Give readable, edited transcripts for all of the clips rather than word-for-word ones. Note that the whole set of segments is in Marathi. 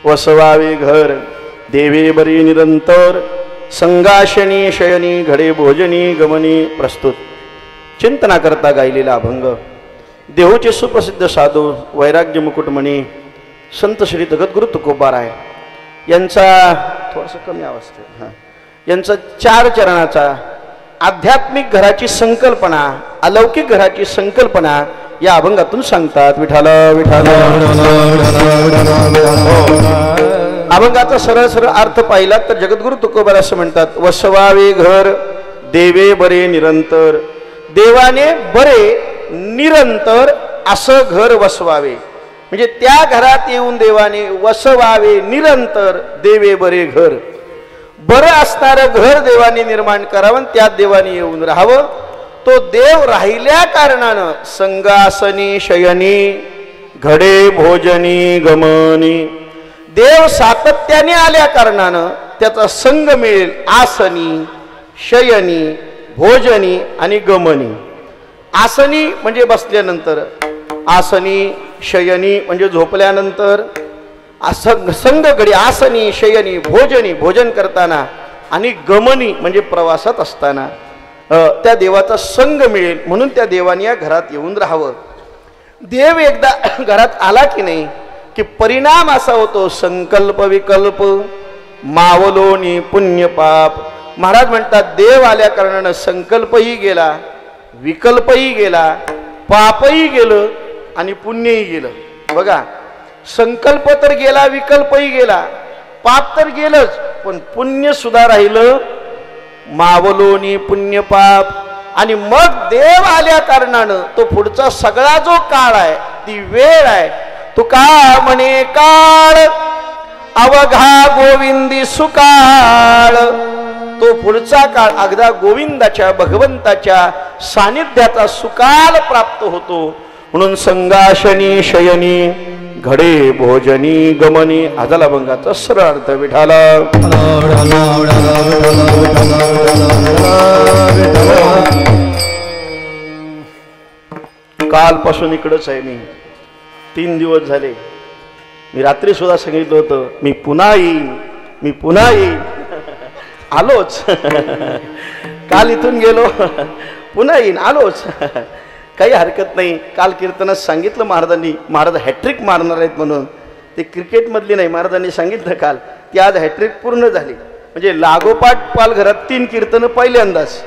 वसवावे घर देवे बरी निरंतर संगाशनी शयनी घडे भोजनी गमनी प्रस्तुत चिंतना करता गायलेला अभंग देहूचे सुप्रसिद्ध साधू वैराग्य मुकुटमणी संत श्री जगद्गुरु तुकोबाराय यांचा थोडासा कमी आवाज यांचा 4 चरणाचा आध्यात्मिक घराची संकल्पना अलौकिक घराची संकल्पना या अभंगातून सांगतात. विठाल विठाल. अभंगाचा सरळ सरळ अर्थ पाहिला तर जगद्गुरु तुकोबार असं म्हणतात, वसवावे घर देवे बरे निरंतर. देवाने बरे निरंतर असं घर वसवावे, म्हणजे त्या घरात येऊन देवाने वसवावे निरंतर देवे बरे घर. बरं असणारं घर देवाने निर्माण करावं, त्यात देवाने येऊन राहावं. तो देव राहिल्या कारणानं संगासनी शयनी घडे भोजनी गमनी. देव सातत्याने आल्या कारणानं त्याचा संग मिळेल आसनी शयनी भोजनी आणि गमनी. आसनी म्हणजे बसल्यानंतर, आसनी शयनी म्हणजे झोपल्यानंतर, संग घडी आसनी शयनी भोजनी भोजन करताना आणि गमनी म्हणजे प्रवासात असताना त्या देवाचा संग मिळेल म्हणून त्या देवाने या घरात येऊन राहावं. देव एकदा घरात आला की नाही की परिणाम असा होतो संकल्प विकल्प मावलोनी पुण्य पाप. महाराज म्हणतात देव आल्या कारणानं संकल्पही गेला विकल्पही गेला पापही गेलं आणि पुण्यही गेलं. बघा संकल्प तर गेला विकल्पही गेला पाप तर गेलंच पण पुण्य सुद्धा राहिलं. मावलोनी पुण्य पाप. आणि मग देव आल्या कारणानं तो पुढचा सगळा जो काळ आहे ती वेळ आहे. तुका म्हणे काळ अवघा गोविंदी सुकाळ. तो पुढचा काळ अगदा गोविंदाच्या भगवंताच्या सानिध्याचा सुकाल प्राप्त होतो. म्हणून संगाशनी शयनी घडे भोजनी गमनी. आजला अभंगाचा सरळ अर्थ विठाला. कालपासून इकडंच आहे मी. 3 दिवस झाले. मी रात्री सुद्धा सांगितलं होतं मी पुन्हा येईन मी पुन्हा येईन. आलोच. काल इथून गेलो पुन्हा येईन आलोच. काही हरकत नाही. काल कीर्तनात सांगितलं महाराजांनी महाराज हॅट्रिक मारणार आहेत म्हणून. ते क्रिकेटमधली नाही महाराजांनी सांगितलं काल ती आज हॅट्रिक पूर्ण झाली. म्हणजे लागोपाठ पाल घरात 3 कीर्तनं पहिल्यांदाच.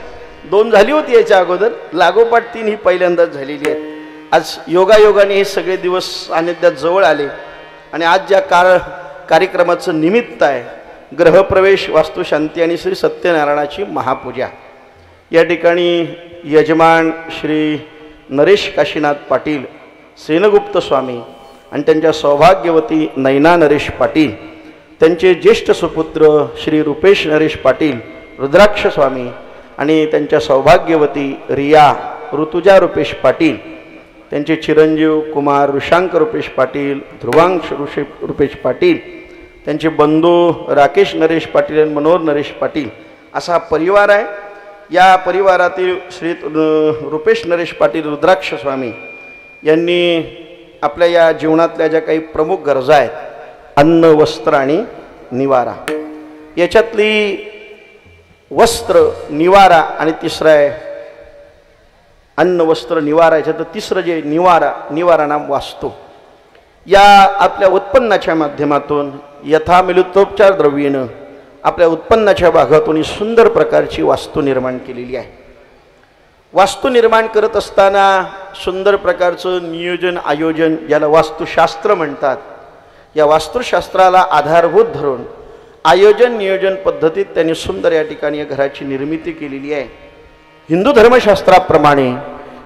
2 झाली होती याच्या अगोदर. लागोपाठ 3 ही पहिल्यांदाच झालेली आहेत. आज योगायोगाने हे सगळे दिवस सानिध्यात जवळ आले. आणि आज ज्या कार्यक्रमाचं निमित्त आहे ग्रहप्रवेश वास्तुशांती आणि श्री सत्यनारायणाची महापूजा. या ठिकाणी यजमान श्री नरेश काशीनाथ पाटील सेनगुप्त स्वामी आणि त्यांच्या सौभाग्यवती नैना नरेश पाटील, त्यांचे ज्येष्ठ सुपुत्र श्री रुपेश नरेश पाटील रुद्राक्ष स्वामी आणि त्यांच्या सौभाग्यवती रिया ऋतुजा रुपेश पाटील, त्यांचे चिरंजीव कुमार ऋषांक रुपेश पाटील ध्रुवांश रुपेश पाटील, त्यांचे बंधू राकेश नरेश पाटील आणि मनोहर नरेश पाटील असा परिवार आहे. या परिवारातील श्री रुपेश नरेश पाटील रुद्राक्ष स्वामी यांनी आपल्या या जीवनातल्या ज्या काही प्रमुख गरजा आहेत अन्न वस्त्र आणि निवारा, याच्यातली वस्त्र निवारा आणि तिसरं आहे अन्न वस्त्र निवारा, याच्यात तिसरं जे निवारा नाम वास्तू. या आपल्या उत्पन्नाच्या माध्यमातून यथामिलुत्तोपचार द्रव्येनं आपल्या उत्पन्नाच्या भागातून सुंदर प्रकारची वास्तू निर्माण केलेली आहे. वास्तू निर्माण करत असताना सुंदर प्रकारचं नियोजन आयोजन याला वास्तुशास्त्र म्हणतात. या वास्तुशास्त्राला आधारभूत धरून आयोजन नियोजन पद्धतीत त्यांनी सुंदर या ठिकाणी या घराची निर्मिती केलेली आहे. हिंदू धर्मशास्त्राप्रमाणे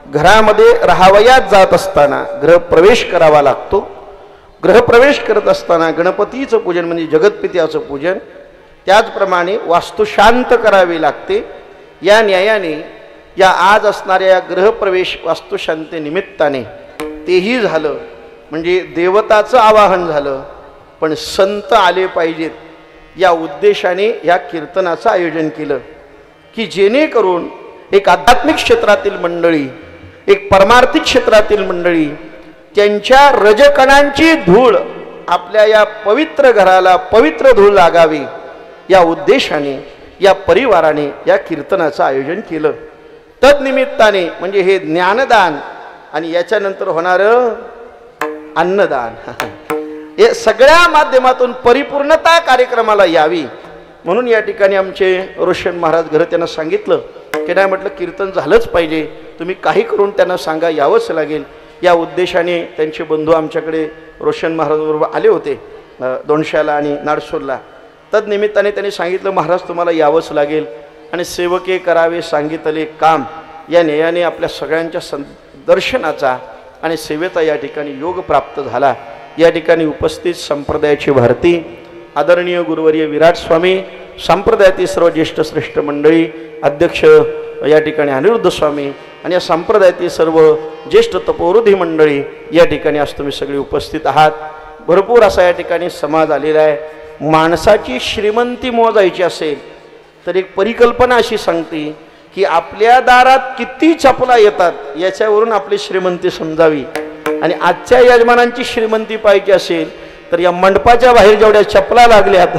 घरामध्ये राहावयात जात असताना गृहप्रवेश करावा लागतो. गृहप्रवेश करत असताना गणपतीचं पूजन म्हणजे जगतपित्याचं पूजन, त्याचप्रमाणे वास्तू शांत करावी लागते. या न्यायाने या आज असणाऱ्या गृहप्रवेश वास्तुशांती निमित्ताने तेही झालं म्हणजे देवताचं आवाहन झालं, पण संत आले पाहिजेत या उद्देशाने या कीर्तनाचं आयोजन केलं की जेणेकरून एक आध्यात्मिक क्षेत्रातील मंडळी एक परमार्थिक क्षेत्रातील मंडळी त्यांच्या रजकणांची धूळ आपल्या या पवित्र घराला पवित्र धूळ लागावी या उद्देशाने या परिवाराने या कीर्तनाचं आयोजन केलं. तदनिमित्ताने म्हणजे हे ज्ञानदान आणि याच्यानंतर होणारं अन्नदान हे सगळ्या माध्यमातून परिपूर्णता कार्यक्रमाला यावी म्हणून या ठिकाणी आमचे रोशन महाराज घर त्यांना सांगितलं की नाही, म्हटलं कीर्तन झालंच पाहिजे, तुम्ही काही करून त्यांना सांगा यावंच लागेल. या उद्देशाने त्यांचे बंधू आमच्याकडे रोशन महाराजांबरोबर आले होते दोनशाला आणि नाडसोलला. तदनिमित्ताने त्यांनी सांगितलं महाराज तुम्हाला यावंच लागेल आणि सेवके करावे सांगितले काम या नेयाने आपल्या सगळ्यांच्या दर्शनाचा आणि सेवेचा या ठिकाणी योग प्राप्त झाला. या ठिकाणी उपस्थित संप्रदायाची भारती आदरणीय गुरुवर्य विराट स्वामी, संप्रदायातील सर्व ज्येष्ठ श्रेष्ठ मंडळी, अध्यक्ष या ठिकाणी अनिरुद्ध स्वामी आणि या संप्रदायातील सर्व ज्येष्ठ तपोवृद्धी मंडळी या ठिकाणी आज तुम्ही सगळे उपस्थित आहात. भरपूर असा या ठिकाणी समाज आलेला आहे. माणसाची श्रीमंती मोजायची असेल तर एक परिकल्पना अशी सांगते की आपल्या दारात किती चपला येतात याच्यावरून आपली श्रीमंती समजावी. आणि आजच्या यजमानांची श्रीमंती पाहिजे असेल तर या मंडपाच्या बाहेर जेवढ्या चपला लागल्यात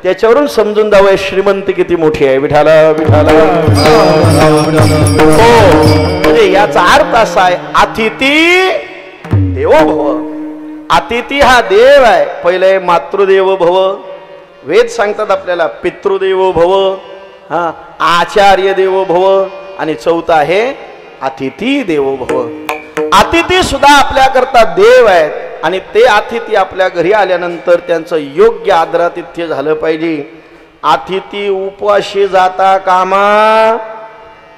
त्याच्यावरून समजून जावं श्रीमंती किती मोठी आहे. विठाला विठाला म्हणजे याचा अर्थ असा आहे अतिथी देवो भव. अतिथी हा देव आहे. पहिले मातृदेवो भव, वेद सांगतात आपल्याला पितृदेवो भव, हा आचार्य देवो भव आणि चौथा आहे अतिथी देवो भव. अतिथी सुद्धा आपल्याकरता देव आहेत आणि ते अतिथी आपल्या घरी आल्यानंतर त्यांचं योग्य आदरातिथ्य झालं पाहिजे. अतिथी उपवाशी जाता कामा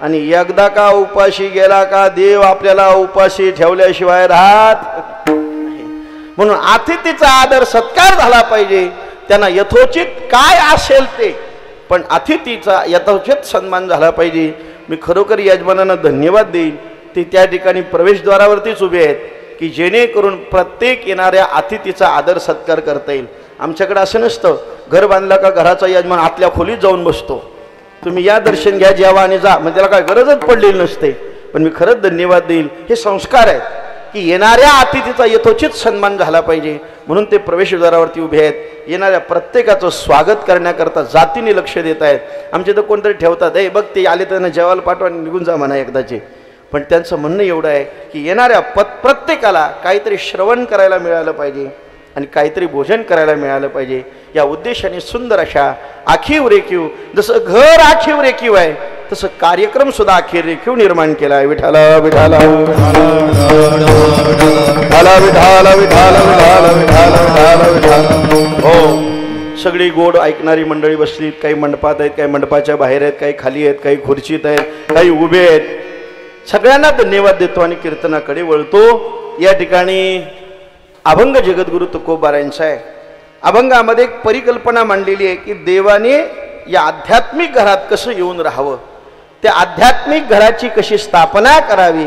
आणि एकदा का उपाशी गेला का देव आपल्याला उपाशी ठेवल्याशिवाय राहत. म्हणून अतिथीचा आदर सत्कार झाला पाहिजे. त्यांना यथोचित काय असेल ते, पण अतिथीचा यथोचित सन्मान झाला पाहिजे. मी खरोखर यजमानांना धन्यवाद देईन. ते त्या ठिकाणी प्रवेशद्वारावरतीच उभे आहेत की जेणेकरून प्रत्येक येणाऱ्या अतिथीचा आदर सत्कार करता येईल. आमच्याकडे असं नसतं घर बांधलं का घराचा यजमान आतल्या खोलीत जाऊन बसतो, तुम्ही या दर्शन घ्या जेवा आणि जा, म्हणजे त्याला काय गरजच पडलेली नसते. पण मी खरंच धन्यवाद देईल. हे संस्कार आहेत की येणाऱ्या अतिथीचा यथोचित सन्मान झाला पाहिजे म्हणून ते प्रवेशद्वारावरती उभे आहेत. येणाऱ्या प्रत्येकाचं स्वागत करण्याकरता जातीने लक्ष देत आहेत. आमचे तर कोणतरी ठेवतात हे बघ ते आले त्यांना जेवायला पाठवा आणि निघून जा म्हणा एकदाचे. पण त्यांचं म्हणणं एवढं आहे की येणाऱ्या प्रत्येकाला काहीतरी श्रवण करायला मिळालं पाहिजे आणि काहीतरी भोजन करायला मिळालं पाहिजे. या उद्देशाने सुंदर अशा आखीव रेखीव, जसं घर आखीव रेखीव आहे तसं कार्यक्रम सुद्धा आखीव रेखीव निर्माण केला आहे. विठाला विठाला विठाला विठाला विठाला विठाला विठाला. हो, सगळी गोड ऐकणारी मंडळी बसलीत. काही मंडपात आहेत, काही मंडपाच्या बाहेर आहेत, काही खाली आहेत, काही खुर्चीत आहेत, काही उभे आहेत. सगळ्यांना धन्यवाद देतो आणि कीर्तनाकडे वळतो. या ठिकाणी अभंग जगद्गुरु तुकोबारायांचा आहे. अभंगामध्ये एक परिकल्पना मांडलेली आहे की देवाने या आध्यात्मिक घरात कसं येऊन राहावं, त्या आध्यात्मिक घराची कशी स्थापना करावी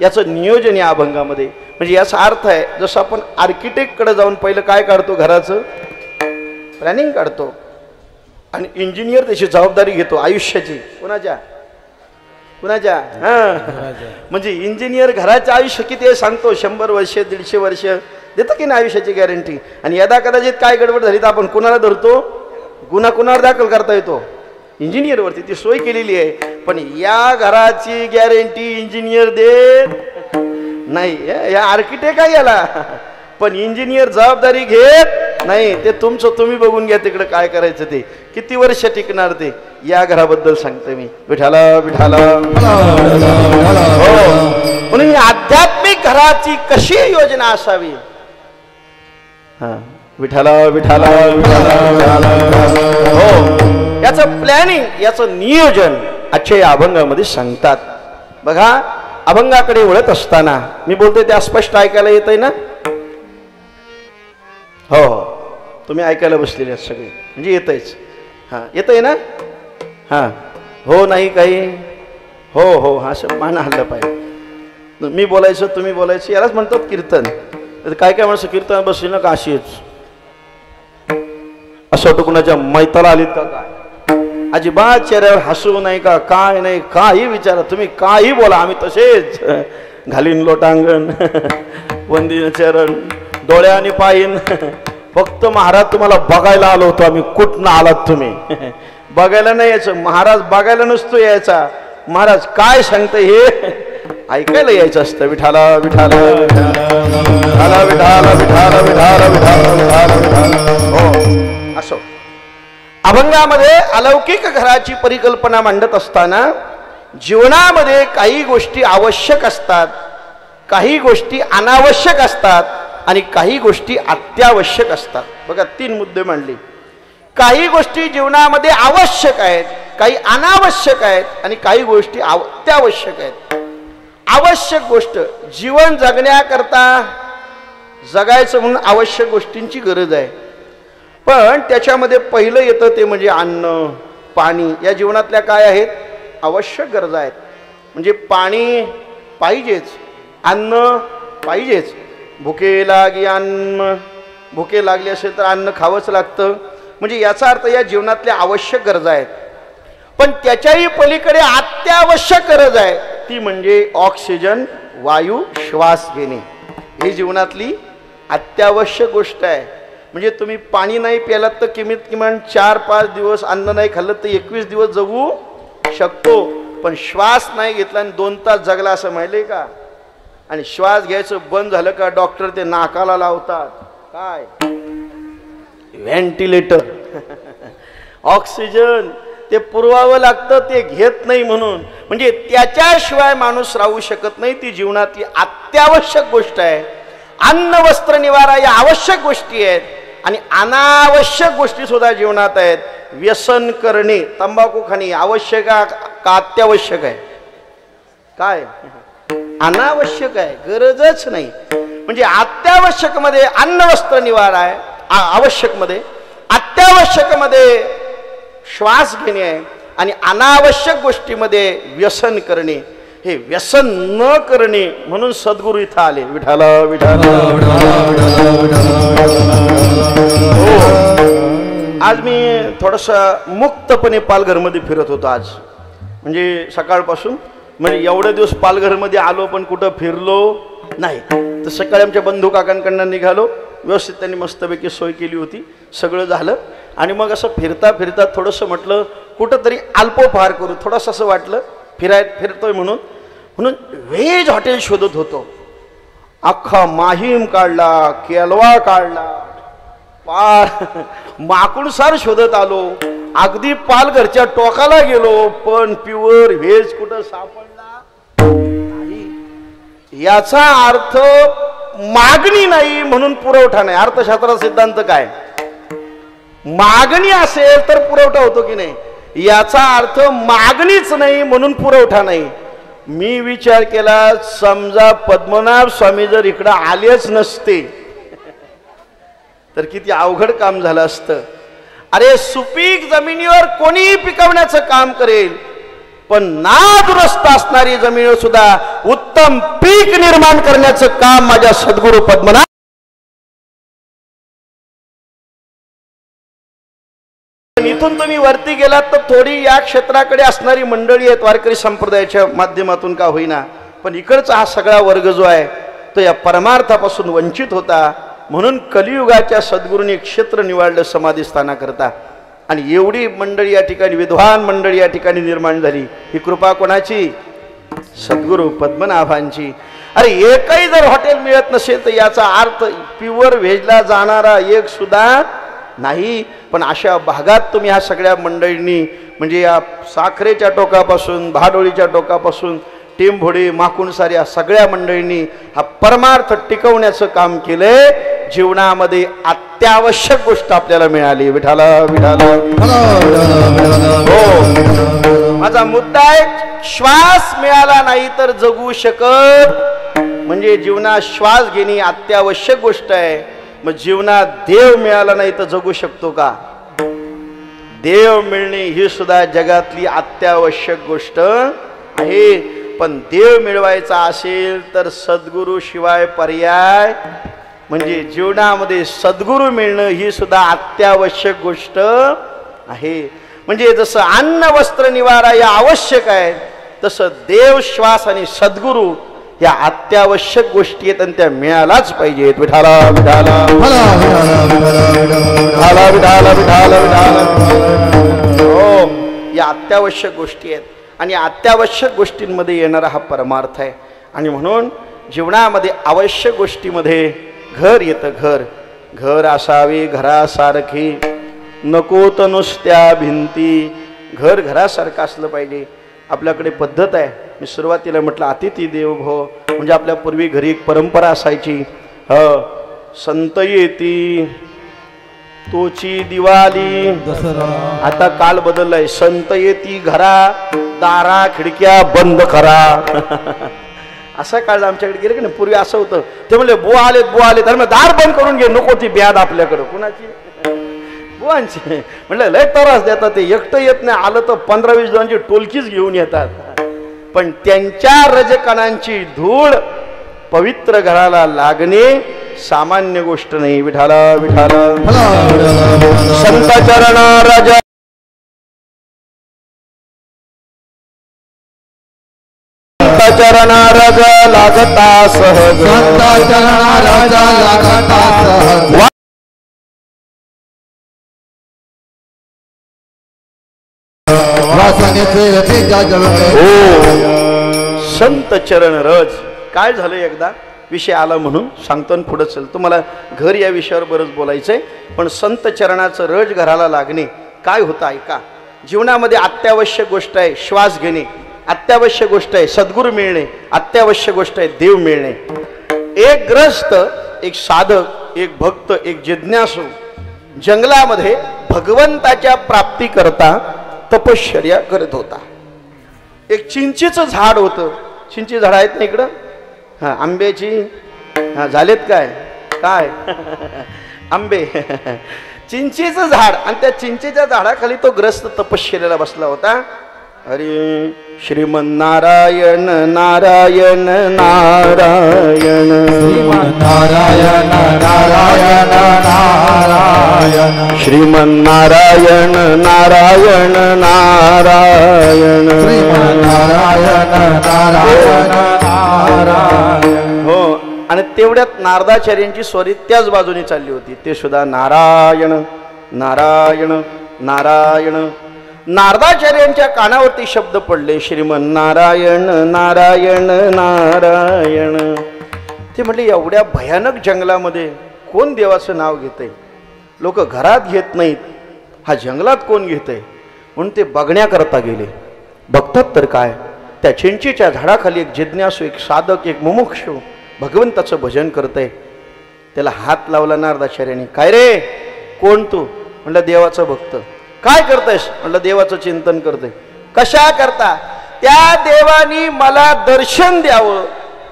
याचं नियोजन या अभंगामध्ये. म्हणजे याचा अर्थ आहे जसं आपण आर्किटेक्टकडे जाऊन पहिलं काय काढतो, घराचं प्लॅनिंग काढतो आणि इंजिनियर त्याची जबाबदारी घेतो आयुष्याची. कुणाच्या कुणाच्या म्हणजे इंजिनियर घराचं आयुष्य किती सांगतो, 100 वर्ष 150 वर्ष देतं की नाही आयुष्याची गॅरंटी. आणि यदा कदाचित काय गडबड झाली तर आपण कुणाला धरतो, गुन्हा कुणावर दाखल करता येतो, इंजिनियरवरती. ती सोय केलेली आहे. पण या घराची गॅरंटी इंजिनियर देत नाही, या आर्किटेक्ट आहे याला. पण इंजिनियर जबाबदारी घेत नाही. ते तुमचं तुम्ही बघून घ्या तिकडे काय करायचं ते, किती वर्ष टिकणार ते. या घराबद्दल सांगते मी. विठाला विठाला. म्हणून आध्यात्मिक घराची कशी योजना असावी, विठाला विठाला हो, याचं प्लॅनिंग याचं नियोजन आजच्या या अभंगामध्ये सांगतात. बघा अभंगाकडे वळत असताना मी बोलतोय ते अस्पष्ट ऐकायला येत आहे ना. हो हो, तुम्ही ऐकायला बसलेले आहेत सगळे, म्हणजे येतच. हां येत आहे ना. हां हो नाही काही हो हो हा असं मान हल्लं पाहिजे. मी बोलायचं तुम्ही बोलायचं यालाच म्हणतात कीर्तन. काय काय माणसं कीर्तन बसली ना का अशीच असं वाटतं कुणाच्या मैताला आलीत का काय, अजिबात चेहऱ्यावर हसू नाही का काय नाही, काही विचारा तुम्ही, काही बोला आम्ही तसेच घालीन लोटांगण वंदीन चरण डोळ्या आणि पायीन फक्त महाराज तुम्हाला बघायला आलो होतो आम्ही. कुठनं आलात तुम्ही? बघायला नाही यायचं महाराज, बघायला नसतो यायचा. महाराज काय सांगतं हे ऐकायला यायचं असतं. विठाला विठाला विठाला विठाला विठाला विठाला विठाला विठाला. हो असो. अभंगामध्ये अलौकिक घराची परिकल्पना मांडत असताना जीवनामध्ये काही गोष्टी आवश्यक असतात, काही गोष्टी अनावश्यक असतात आणि काही गोष्टी अत्यावश्यक असतात. बघा 3 मुद्दे मांडले. काही गोष्टी जीवनामध्ये आवश्यक आहेत, काही अनावश्यक आहेत आणि काही गोष्टी अत्यावश्यक आहेत. आवश्यक गोष्ट जीवन जगण्याकरता जगायचं म्हणून आवश्यक गोष्टींची गरज आहे. पण त्याच्यामध्ये पहिलं येतं ते म्हणजे अन्न पाणी. या जीवनातल्या काय आहेत? आवश्यक गरजा आहेत. म्हणजे पाणी पाहिजेच, अन्न पाहिजेच. भुके लागी अन्न, भुके लागली असेल तर अन्न खावंच लागतं. म्हणजे याचा अर्थ या जीवनातल्या आवश्यक गरजा आहेत. पण त्याच्याही पलीकडे अत्यावश्यक गरज आहे, ती म्हणजे ऑक्सिजन, वायू, श्वास घेणे. ही जीवनातली अत्यावश्यक गोष्ट आहे. म्हणजे तुम्ही पाणी नाही प्यालात तर किमान 4-5 दिवस, अन्न नाही खाल्लं तर 21 दिवस जगू शकतो. पण श्वास नाही घेतला आणि 2 तास जगला असं माहिती का? आणि श्वास घ्यायचं बंद झालं का डॉक्टर ते नाकाला लावतात काय? व्हेंटिलेटर. ऑक्सिजन ते पुरवावं लागतं, ते घेत नाही म्हणून. म्हणजे त्याच्याशिवाय माणूस राहू शकत नाही. ती जीवनातली अत्यावश्यक गोष्ट आहे. अन्न वस्त्र निवारा या आवश्यक गोष्टी आहेत आणि अनावश्यक गोष्टी सुद्धा जीवनात आहेत. व्यसन करणे, तंबाखू खाणे आवश्यक का अत्यावश्यक आहे? काय अनावश्यक आहे, गरजच नाही. म्हणजे अत्यावश्यक मध्ये अन्न वस्त्र निवारा आहे, आवश्यक मध्ये. अत्यावश्यक मध्ये श्वास घेणे आहे आणि अनावश्यक गोष्टीमध्ये व्यसन करणे. हे व्यसन न करणे म्हणून सद्गुरू इथं आले. विठाला विठाला. आज मी थोडंसं मुक्तपणे पालघरमध्ये फिरत होतो आज. म्हणजे सकाळपासून, म्हणजे एवढे दिवस पालघरमध्ये आलो पण कुठं फिरलो नाही. तर सकाळी आमच्या बंधू काकांकडनं निघालो. व्यवस्थित त्यांनी मस्तपैकी सोय केली होती, सगळं झालं. आणि मग असं फिरता फिरता थोडंसं म्हटलं कुठंतरी अल्पोपहार करू. थोडंसं असं वाटलं फिरतोय म्हणून व्हेज हॉटेल शोधत होतो. अख्खा माहीम काढला, केलवा काढला, माकुणसार शोधत आलो. अगदी पालघरच्या टोकाला गेलो पण प्युअर व्हेज कुठं सापडला नाही. याचा अर्थ मागणी नाही म्हणून पुरवठा नाही. अर्थशास्त्राचा सिद्धांत काय? मागणी असेल तर पुरवठा होतो की नाही. याचा अर्थ मागणीच नाही म्हणून पुरवठा नाही. मी विचार केला, समजा पद्मनाभ स्वामी जर इकडं आलेच नसते तर किती अवघड काम झालं असतं. अरे सुपीक जमिनीवर कोणीही पिकवण्याचं काम करेल, पण नादुरस्त असणारी जमिनीवर सुद्धा उत्तम पीक निर्माण करण्याचं काम माझ्या सद्गुरू पद्मनाभ. इथून तुम्ही वरती गेलात तर थोडी या क्षेत्राकडे असणारी मंडळी आहेत वारकरी संप्रदायाच्या माध्यमातून का होईना, पण इकडचा हा सगळा वर्ग जो आहे तो या परमार्थापासून वंचित होता. म्हणून कलियुगाच्या सद्गुरूंनी क्षेत्र निवडलं समाधी स्थानाकरता. आणि एवढी मंडळी या ठिकाणी, विद्वान मंडळी या ठिकाणी निर्माण झाली. ही कृपा कोणाची? सद्गुरू पद्मनाभांची. अरे एकही जर हॉटेल मिळत नसेल तर याचा अर्थ प्युअर व्हेजला जाणारा एक सुद्धा नाही. पण अशा भागात तुम्ही ह्या सगळ्या मंडळींनी, म्हणजे या साखरेच्या टोकापासून, भाडोळीच्या टोकापासून, टेंभोडे, माकुणसार या सगळ्या मंडळींनी हा परमार्थ टिकवण्याचं काम केलंय. जीवनामध्ये अत्यावश्यक गोष्ट आपल्याला मिळाली. विठाला विठाला. हो, माझा मुद्दा आहे, श्वास मिळाला नाही तर जगू शकत. म्हणजे जीवनात श्वास घेणे अत्यावश्यक गोष्ट आहे. मग जीवनात देव मिळाला नाही तर जगू शकतो का? देव मिळणे ही सुद्धा जगातली अत्यावश्यक गोष्ट आहे. पण देव मिळवायचा असेल तर सद्गुरू शिवाय पर्याय, म्हणजे जीवनामध्ये सद्गुरू मिळणं ही सुद्धा अत्यावश्यक गोष्ट आहे. म्हणजे जसं अन्न वस्त्र निवारा या आवश्यक आहे, तसं देव, श्वास आणि सद्गुरू या अत्यावश्यक गोष्टी आहेत आणि त्या मिळालाच पाहिजेत. विठाला विठाला विठाला विठाला विठाला विठाला. हो, या अत्यावश्यक गोष्टी आहेत आणि अत्यावश्यक गोष्टींमध्ये येणारा हा परमार्थ आहे. आणि म्हणून जीवनामध्ये आवश्यक गोष्टीमध्ये घर येतं. घर घर असावे घरासारखी, नकोत नुसत्या भिंती. घर घरासारखं असलं पाहिजे. आपल्याकडे पद्धत आहे, मी सुरुवातीला म्हटलं अतिथी देवो भव, म्हणजे आपल्या पूर्वी घरी एक परंपरा असायची. संत येती तोची दिवाळी. आता काळ बदललाय. संत येती घरा, दारा खिडक्या बंद करा. असा काळ आमच्याकडे गेलं की नाही. पूर्वी असं होतं, ते म्हणले बुवा आलेत बुवा आलेत, तर दार बंद करून घे, नको ती ब्याद आपल्याकडं. कुणाची? बुवांची. म्हणलं लय त्रास देतात ते, एकटं येत नाही, आलं तर 15-20 जणांची टोलकीच घेऊन येतात. पण त्यांच्या रजकणांची धूळ पवित्र घराला लागणे सामान्य गोष्ट नाही. विठाला विठाला. संत चरण राजा चरण राजा लागता सहज. संत चरण राजा लागता सहज. संत चरण रज. काय झालं, एकदा विषय आला म्हणून सांगतो आणि पुढे चल. तुम्हाला घर या विषयावर बरंच बोलायचंय, पण संत चरणाचं रज घराला लागणे काय होतं ऐका. जीवनामध्ये अत्यावश्यक गोष्ट आहे श्वास घेणे, अत्यावश्यक गोष्ट आहे सद्गुरू मिळणे, अत्यावश्यक गोष्ट आहे देव मिळणे. एक ग्रस्त, एक साधक, एक भक्त, एक जिज्ञासू जंगलामध्ये भगवंताच्या प्राप्ती करता तपश्चर्या करत होता. एक चिंचेचं झाड होतं. चिंची झाड आहेत ना इकडं, हा आंब्याची, हा झालेत काय काय आंबे. चिंचेचं झाड, आणि त्या चिंचेच्या झाडाखाली तो ग्रस्त तपश्चर्याला बसला होता. हरी श्रीमन्नारायण नारायण नारायण श्रीमन्नारायण नारायण नारायण श्रीमन्नारायण नारायण नारायण श्रीमन्नारायण नारायण नारायण. हो, आणि तेवढ्यात नारदाचार्यांची स्वरी त्याच बाजूने चालली होती. ते सुद्धा नारायण नारायण नारायण. नारदाचार्यांच्या कानावरती शब्द पडले श्रीमन्नारायण नारायण नारायण. ते म्हटले एवढ्या भयानक जंगलामध्ये कोण देवाचं नाव घेतंय. लोक घरात घेत नाहीत, हा जंगलात कोण घेतंय. म्हणून ते बघण्याकरता गेले. बघतात तर काय, त्या चिंचेच्या झाडाखाली एक जिज्ञासू, एक साधक, एक मुमुक्षू भगवंताचं भजन करतंय. त्याला हात लावला नारदाचार्यांनी. काय रे, कोण तू? म्हणलं देवाचं भक्त. काय करतायस? म्हणलं देवाचं चिंतन करतोय. कशा करता? त्या देवानी मला दर्शन द्यावं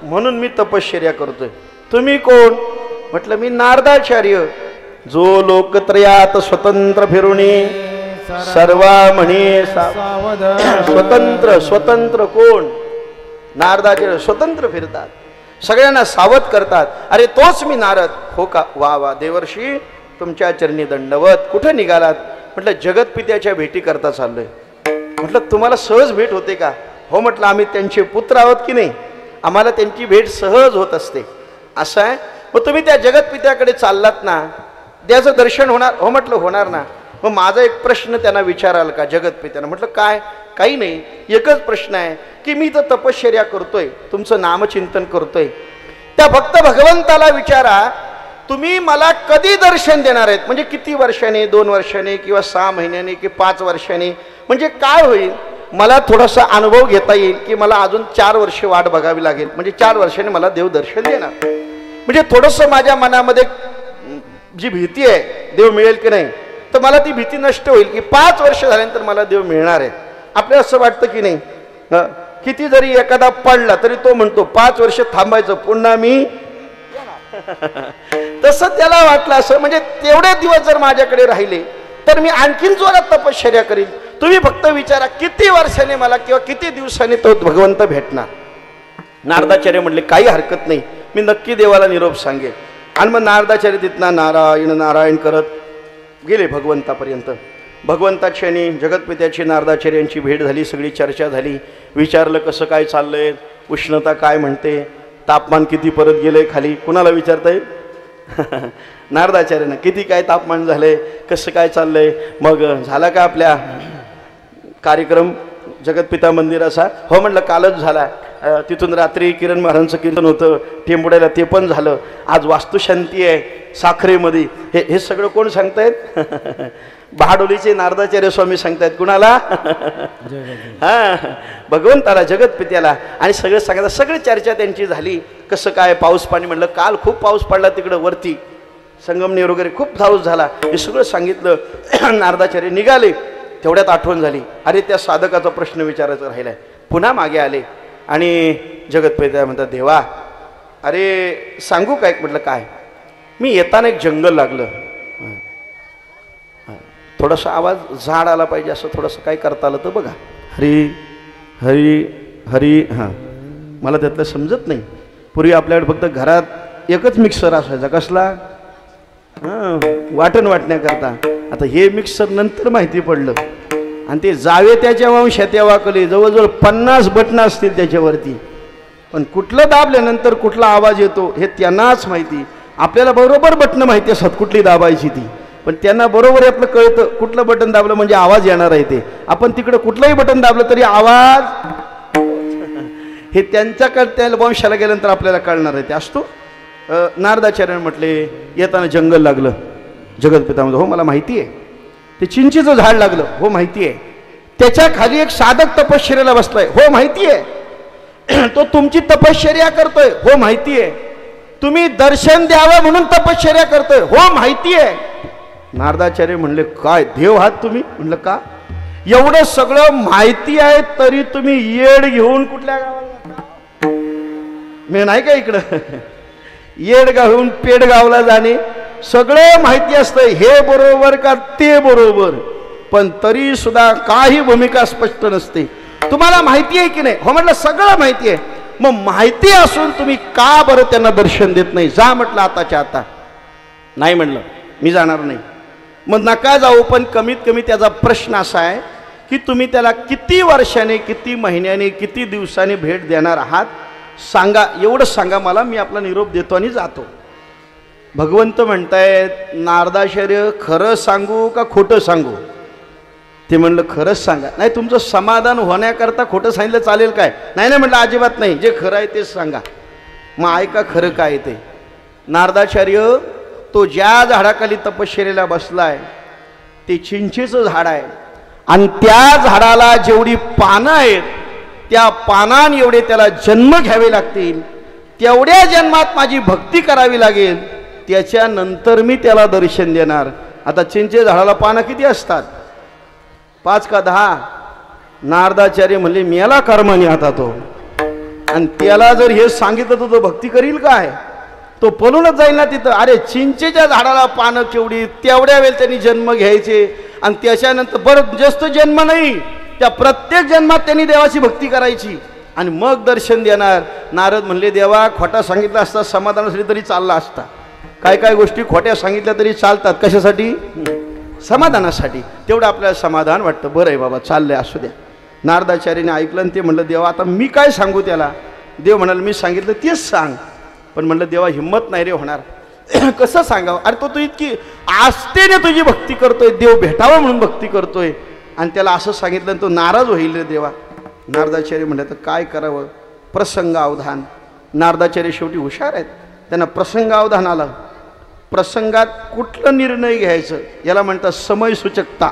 म्हणून मी तपश्चर्या करतोय. तुम्ही कोण? म्हटलं मी नारदाचार्य, जो लोकत्रयात स्वतंत्र फिरुनी सर्वा म्हणे स्वतंत्र. स्वतंत्र कोण? नारदाचार्य स्वतंत्र फिरतात, सगळ्यांना सावध करतात. अरे तोच मी नारद. हो का? वा वा देवर्षी, तुमच्या चरणी दंडवत. कुठं निघालात? म्हटलं जगतपित्याच्या भेटी करता चाललोय. म्हटलं तुम्हाला सहज भेट होते का? हो म्हटलं आम्ही त्यांचे पुत्र आहोत की नाही, आम्हाला त्यांची भेट सहज होत असते. असं आहे. मग तुम्ही त्या जगतपित्याकडे चाललात ना, त्याचं दर्शन होणार? हो म्हटलं होणार ना. मग माझा एक प्रश्न त्यांना विचाराल का जगतपित्यानं? म्हटलं काय? काही नाही, एकच प्रश्न आहे की मी तर तपश्चर्या करतोय, तुमचं नामचिंतन करतोय. त्या भक्त भगवंताला विचारा, तुम्ही मला कधी दर्शन देणार आहेत? म्हणजे किती वर्षाने, 2 वर्षाने किंवा 6 महिन्याने की 5 वर्षाने? म्हणजे काय होईल, मला थोडासा अनुभव घेता येईल की मला अजून 4 वर्ष वाट बघावी लागेल, म्हणजे 4 वर्षाने मला देव दर्शन देणार. म्हणजे थोडंसं माझ्या मनामध्ये जी भीती आहे देव मिळेल की नाही, तर मला ती भीती नष्ट होईल की 5 वर्ष झाल्यानंतर मला देव मिळणार आहे. आपल्याला असं वाटतं की नाही, किती जरी एखादा पडला तरी तो म्हणतो 5 वर्ष थांबायचं, पुन्हा मी. तसं त्याला वाटलं असं, म्हणजे तेवढे दिवस जर माझ्याकडे राहिले तर मी आणखीन जोरात तपश्चर्या करीन. तुम्ही फक्त विचारा किती वर्षाने मला किंवा किती दिवसांनी तो भगवंत भेटणार. नारदाचार्य म्हणले काही हरकत नाही, मी नक्की देवाला निरोप सांगेन. आणि मग नारदाचार्य तिथनं नारायण नारायण करत गेले भगवंतापर्यंत. भगवंताची आणि जगतपित्याची नारदाचार्यांची भेट झाली, सगळी चर्चा झाली. विचारलं कसं काय चाललंय, उष्णता काय म्हणते, तापमान किती परत गेले खाली, कुणाला विचारता येईल? नारदाचार्यांना किती काय तापमान झालंय, कसं काय चाललंय, मग झाला का आपल्या कार्यक्रम जगतपिता मंदिराचा? हो म्हटलं कालच झाला. तिथून रात्री किरण महाराजांचं कीर्तन होतं टेंबुड्याला, ते पण झालं. आज वास्तुशांती आहे साखरेमध्ये. हे सगळं कोण सांगतायत? बहाडोलीचे नारदाचार्य स्वामी सांगतायत. कुणाला? हां, भगवंताला, जगतपित्याला. आणि सगळं सांगतात, सगळी चर्चा त्यांची झाली. कसं काय पाऊस पाणी, म्हणलं काल खूप पाऊस पडला तिकडं वरती संगमनेर वगैरे, खूप पाऊस झाला. हे सगळं सांगितलं. नारदाचार्य निघाले. तेवढ्यात आठवण झाली, अरे त्या साधकाचा प्रश्न विचारायचा राहिलाय. पुन्हा मागे आले आणि जगतपिता म्हणतात, देवा अरे सांगू काय? म्हटलं काय? मी येताना एक जंगल लागलं, थोडासा आवाज झाड आला पाहिजे असं थोडंसं काय करता आलं तर बघा. हरी हरी हरी. हां, मला त्यातलं समजत नाही. पूर्वी आपल्याकडे फक्त घरात एकच मिक्सर असायचा. कसला? हां, वाटण वाटण्याकरता. आता हे मिक्सर नंतर माहिती पडलं. आणि ते जावे त्याच्या वंशात या वाकले, जवळजवळ 50 बटणं असतील त्याच्यावरती. पण कुठलं दाबल्यानंतर कुठला आवाज येतो हे त्यांनाच माहिती. आपल्याला बरोबर बटणं माहिती असतात कुठली दाबायची ती, पण त्यांना बरोबर आपलं कळतं कुठलं बटन दाबलं म्हणजे आवाज येणार आहे ते. आपण तिकडं कुठलंही बटन दाबलं तरी आवाज, हे त्यांच्याकडे त्या वंशाला गेल्यानंतर आपल्याला कळणार आहे ते असतो. नारदाचार्याने म्हटले, येताना जंगल लागलं. जगतपिता म्हणतो, हो मला माहिती आहे. ते चिंचेचं झाड लागलं, हो माहिती आहे. त्याच्या खाली एक साधक तपश्चर्याला बसलाय, हो माहिती आहे. तो तुमची तपश्चर्या करतोय, हो माहिती आहे. तुम्ही दर्शन द्यावं म्हणून तपश्चर्या करतोय, हो माहिती आहे. नारदाचार्य म्हणले, काय देव आहात तुम्ही? म्हणलं का? एवढं सगळं माहिती आहे तरी तुम्ही येड घेऊन कुठल्या गावाला? मी नाही का इकडं येडगावहून पेडगावला जाणे, सगळं माहिती असतं. हे बरोबर का ते बरोबर, पण तरी सुद्धा काही भूमिका स्पष्ट नसते. तुम्हाला माहिती आहे की नाही? हो म्हटलं सगळं माहिती आहे. मग माहिती असून तुम्ही का बरं त्यांना दर्शन देत नाही? जा म्हटलं आताच्या आता. नाही म्हणलं मी जाणार नाही. मग नका जाऊ, पण कमीत कमी त्याचा प्रश्न असा आहे की तुम्ही त्याला किती वर्षाने, किती महिन्याने, किती दिवसांनी भेट देणार आहात सांगा. एवढं सांगा मला, मी आपला निरोप देतो आणि जातो. भगवंत म्हणतायत, नारदाचार्य खरं सांगू का खोटं सांगू? ते म्हणलं खरंच सांगा. नाही, तुमचं समाधान होण्याकरता खोटं सांगितलं चालेल काय? नाही नाही म्हटलं अजिबात नाही, जे खरं आहे तेच सांगा. मग ऐका खरं काय ते. नारदाचार्य तो ज्या झाडाखाली तपश्चर्येला बसलाय ते चिंचेचं झाड आहे. आणि त्या झाडाला जेवढी पानं आहेत त्या पानांनी एवढे त्याला जन्म घ्यावे लागतील. तेवढ्या जन्मात माझी भक्ती करावी लागेल, त्याच्यानंतर मी त्याला दर्शन देणार. आता चिंचे झाडाला पानं किती असतात? 5 का 10? नारदाचार्य म्हणले, मेला कर्माने आता तो. आणि त्याला जर हे सांगितलं तर तो भक्ती करील काय? तो पळूनच जाईल ना तिथं. अरे चिंचेच्या झाडाला पानं केवढी, तेवढ्या वेळ त्यांनी जन्म घ्यायचे. आणि त्याच्यानंतर परत जास्त जन्म नाही, त्या प्रत्येक जन्मात त्यांनी देवाची भक्ती करायची आणि मग दर्शन देणार. नारद म्हणले, देवा खोटा सांगितला असता समाधानासाठी तरी चालला असता. काय काय गोष्टी खोट्या सांगितल्या तरी चालतात. कशासाठी? समाधानासाठी. तेवढं आपल्याला समाधान वाटतं. बरं आहे बाबा, चाललंय, असू द्या. नारदाचार्याने ऐकलं आणि ते म्हणलं, देवा आता मी काय सांगू त्याला? देव म्हणाल, मी सांगितलं तेच सांग. पण म्हणलं, देवा हिम्मत नाही रे होणार. कसं सांगावं? अरे तो इतकी आस्थेने तुझी भक्ती करतोय, देव भेटावा म्हणून भक्ती करतोय, आणि त्याला असं सांगितलं तो नाराज होईल रे देवा. नारदाचार्य म्हणलं, तर काय करावं? प्रसंगावधान. नारदाचार्य शेवटी हुशार आहेत, त्यांना प्रसंगावधान आलं. प्रसंगात कुठलं निर्णय घ्यायचं याला म्हणतात समयसूचकता.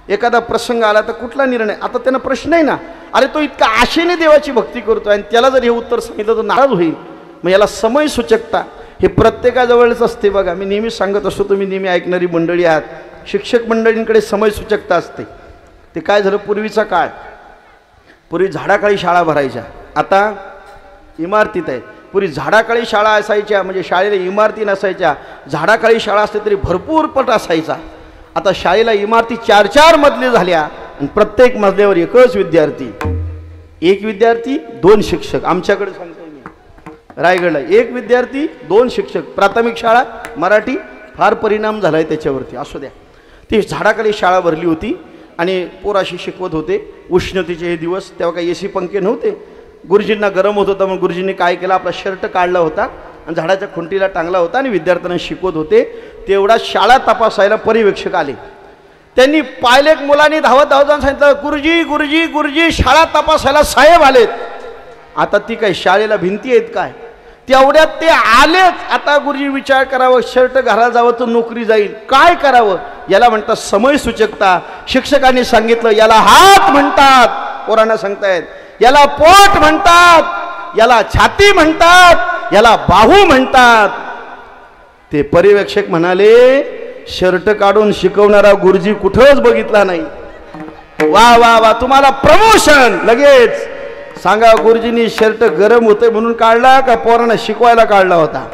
एखादा प्रसंग आला तर कुठला निर्णय? आता त्यांना प्रश्न आहे ना, अरे तो इतका आशेने देवाची भक्ती करतोय आणि त्याला जर हे उत्तर सांगितलं तर नाराज होईल. मग याला समयसूचकता हे प्रत्येकाजवळच असते. बघा, मी नेहमी सांगत असतो, तुम्ही नेहमी ऐकणारी मंडळी आहात, शिक्षक मंडळींकडे समयसूचकता असते. ते काय झालं, पूर्वीचा काळ, पूर्वी झाडाखाली शाळा भरायच्या, आता इमारतीत आहेत. पूर्वी झाडाखाली शाळा असायच्या, म्हणजे शाळेला इमारती नसायच्या. झाडाखाली शाळा असते तरी भरपूर पट असायचा. आता शाळेला इमारती 4-4 मजले झाल्या आणि प्रत्येक मजल्यावर एकच विद्यार्थी. 1 विद्यार्थी 2 शिक्षक. आमच्याकडे सांगतोय मी, रायगडला 1 विद्यार्थी 2 शिक्षक. प्राथमिक शाळा मराठी, फार परिणाम झाला आहे त्याच्यावरती. असू द्या. ती झाडाखाली शाळा भरली होती आणि पोराशी शिकवत होते. उष्णतेचे हे दिवस, तेव्हा काही AC पंखे नव्हते. गुरुजींना गरम होत होता, मग गुरुजींनी काय केलं, आपला शर्ट काढला होता आणि झाडाच्या खुंटीला टांगला होता आणि विद्यार्थ्यांना शिकवत होते. तेवढा शाळा तपासायला पर्यवेक्षक आले. त्यांनी पाहिले मुलांनी धावत धावत जाऊन सांगितलं, गुरुजी गुरुजी गुरुजी शाळा तपासायला साहेब आलेत. आता ती काय शाळेला भिंती आहेत काय, तेवढ्यात ते आलेच. आता गुरुजी विचार करावं, शर्ट घाला जावं तर नोकरी जाईल, काय करावं. याला म्हणतात समय सूचकता. शिक्षकांनी सांगितलं याला हात म्हणतात, पोरांना सांगतायत, याला पोट म्हणतात, याला छाती म्हणतात, याला बाहू म्हणतात. ते पर्यवेक्षक म्हणाले शर्ट काढून शिकवणारा गुरुजी कुठंच बघितला नाही. वा वा वा, तुम्हाला प्रमोशन लगेच. सांगा गुरुजींनी शर्ट गरम होते म्हणून काढला का पोरांना शिकवायला काढला होता?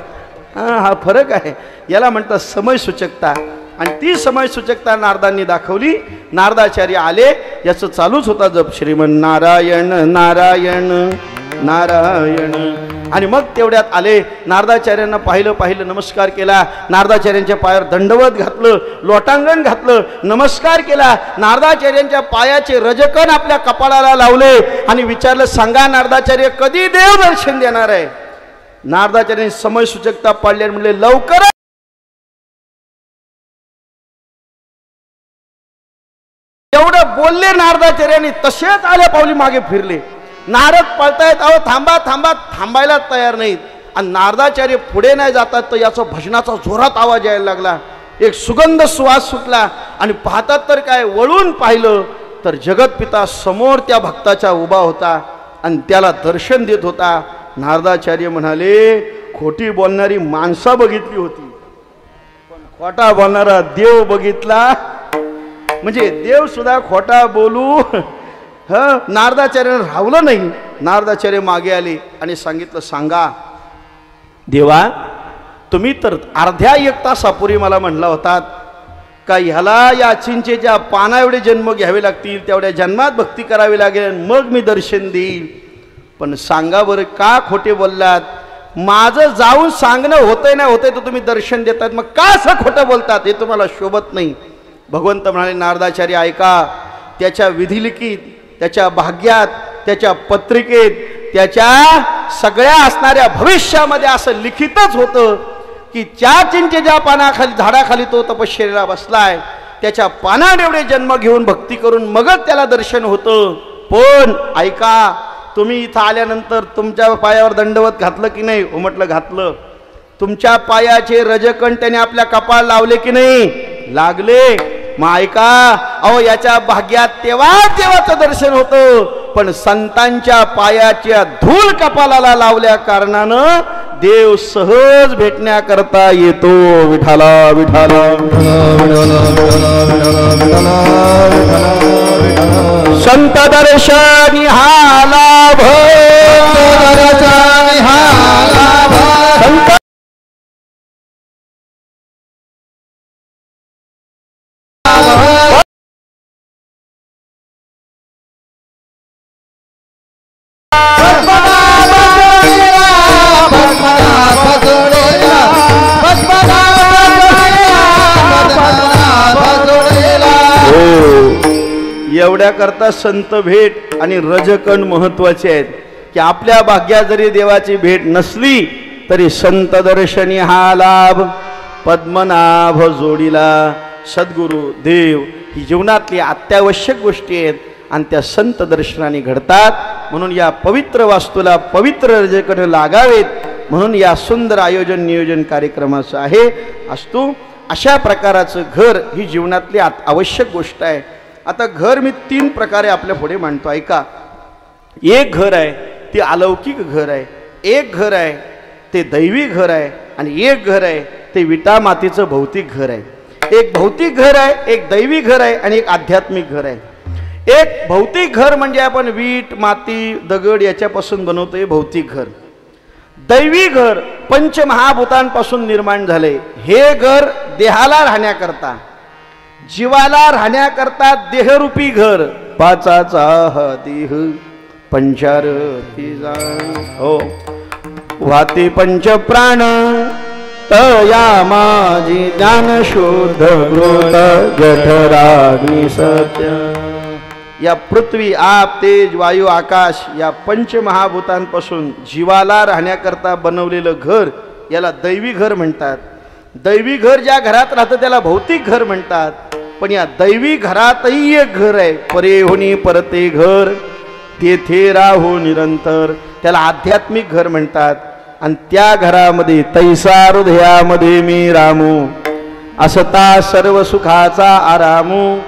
हा फरक आहे. याला म्हणतात समय सूचकता. आणि ती समय सूचकता नारदांनी दाखवली. नारदाचार्य आले, याचं चालूच होता जप, श्रीमन नारायण नारायण नारायण. आणि मग तेवढ्यात आले, नारदाचार्यांना पाहिलं, नमस्कार केला, नारदाचार्यांच्या पायावर दंडवत घातलं, लोटांगण घातलं, नमस्कार केला. नारदाचार्यांच्या पायाचे रजकण आपल्या कपाळाला लावले आणि विचारलं, सांगा नारदाचार्य कधी देव दर्शन देणार आहे? नारदाचार्यांनी समय सूचकता पाळली, म्हणले लवकर. एवढं बोलले नारदाचार्यांनी, तसेच आल्या पावली मागे फिरले. नारद पळतायत, अहो थांबा थांबा, थांबायला तयार नाहीत. आणि नारदाचार्य पुढे नाही जातात तर याचा भजनाचा जोरात आवाज यायला लागला. एक सुगंध सुवास सुटला आणि पाहतात तर काय, वळून पाहिलं तर जगतपिता समोर त्या भक्ताच्या उभा होता आणि त्याला दर्शन देत होता. नारदाचार्य म्हणाले, खोटी बोलणारी माणसं बघितली होती, पण खोटा बोलणारा देव बघितला. म्हणजे देव सुद्धा खोटा बोलू. नारदाचार्याने राहवलं नाही. नारदाचार्य मागे आले आणि सांगितलं, सांगा देवा, तुम्ही तर अर्ध्या एक तासापूर्वी मला म्हणला होतात का ह्याला या चिंचेच्या पाना एवढे जन्म घ्यावे लागतील, तेवढ्या जन्मात भक्ती करावी लागेल, मग मी दर्शन देईल. पण सांगा बरं, का खोटे बोललात? माझं जाऊन सांगणं होतंय ना होतंय तर तुम्ही दर्शन देतात, मग का असं खोटं बोलतात? हे तुम्हाला शोभत नाही. भगवंत म्हणाले, नारदाचार्य ऐका, त्याच्या विधिलिखित, त्याच्या भाग्यात, त्याच्या पत्रिकेत, त्याच्या सगळ्या असणाऱ्या भविष्यामध्ये असं लिखितच होतं की ज्या चिंचेच्या पानाखाली, झाडाखाली तो तपश्चर्याला बसलाय, त्याच्या पानात एवढे जन्म घेऊन भक्ती करून मगच त्याला दर्शन होतं. पण ऐका, तुम्ही इथं आल्यानंतर तुमच्या पायावर दंडवत घातलं की नाही? हो म्हटलं घातलं. तुमच्या पायाचे रजकण त्याने आपल्या कपाळ लावले की नाही? लागले. मग ऐका, अहो याच्या भाग्यात तेव्हा देवाचं दर्शन होतं, पण संतांच्या पायाच्या धूळ कपालाला लावल्या कारणानं देव सहज भेटण्याकरता येतो. विठाला विठाला संत दर्शन हा लाभ, संत एवढ्या करता संत भेट आणि रजकण महत्वाचे आहेत. की आपल्या भाग्यात जरी देवाची भेट नसली तरी संत दर्शनी हा लाभ, पद्मनाभ जोडीला. सद्गुरु देव ही जीवनातली अत्यावश्यक गोष्टी आहेत आणि त्या संत दर्शनाने घडतात. म्हणून या पवित्र वास्तूला पवित्र रजकण लागावेत, म्हणून या सुंदर आयोजन नियोजन कार्यक्रमाचं आहे. असतो अशा प्रकाराचं घर ही जीवनातली आवश्यक गोष्ट आहे. आता घर मी 3 प्रकारे आपल्या पुढे मांडतो. ऐका, एक घर आहे ते अलौकिक घर आहे, एक घर आहे ते दैवी घर आहे, आणि एक घर आहे ते विटा मातीचं भौतिक घर आहे. एक भौतिक घर आहे, एक दैवी घर आहे आणि एक आध्यात्मिक घर आहे. एक भौतिक घर म्हणजे आपण वीट माती दगड याच्यापासून बनवतो, हे भौतिक घर. दैवी घर पंचमहाभूतांपासून निर्माण झाले. हे घर देहाला राहण्याकरता, जीवाला राहण्याकरता देहरूपी घर. पाचाचा हा देह पंचारती जा, हो वाते पंच प्राण, तया माझी ज्ञान शुद्ध कृत जठराग्नि सत्य. या पृथ्वी, आप, तेज, वायू, आकाश या पंचमहाभूतांपासून जीवाला राहण्याकरता बनवलेलं घर याला दैवी घर म्हणतात. दैवी घर ज्या घरात राहतं त्याला भौतिक घर म्हणतात. पण या दैवी घरातही एक घर आहे, परे होणी परते घर, तेथे राहू निरंतर, त्याला आध्यात्मिक घर म्हणतात. आणि त्या घरामध्ये तैसा हृदयामध्ये मी रामू, असता सर्व सुखाचा आरामू,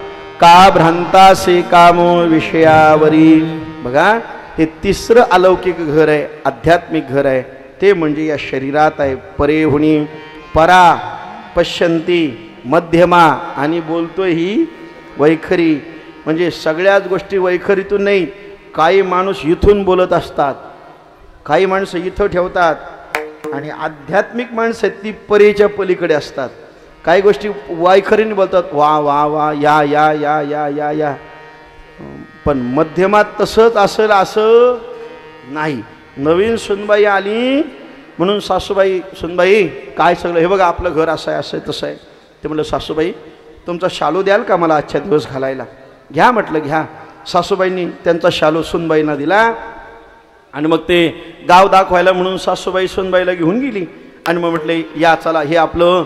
का भ्रांतासे कामो विषयावरी. बघा, हे तिसरं अलौकिक घर आहे, आध्यात्मिक घर आहे, ते म्हणजे या शरीरात आहे. परे होणी, परा, पश्यंती, मध्यमा आणि बोलतोय ही वैखरी. म्हणजे सगळ्याच गोष्टी वैखरीतून नाही. काही माणूस इथून बोलत असतात, काही माणसं इथं ठेवतात, आणि आध्यात्मिक माणसं ती परेच्या पलीकडे असतात. काही गोष्टी वैखरीने बोलतात, वा वा वा, या या या या या या. पण मध्यमात तसंच असेल असं नाही. नवीन सुनबाई आली म्हणून सासूबाई, सुनबाई काय सगळं, हे बघा आपलं घर असं आहे, असं आहे, तसं आहे. ते म्हटलं, सासूबाई तुमचा शालू द्याल का मला आजच्या दिवस घालायला? घ्या म्हटलं, घ्या. सासूबाईंनी त्यांचा शालू सुनबाईंना दिला. आणि मग ते गाव दाखवायला म्हणून सासूबाई सुनबाईला घेऊन गेली. आणि मग म्हटले, या चला, हे आपलं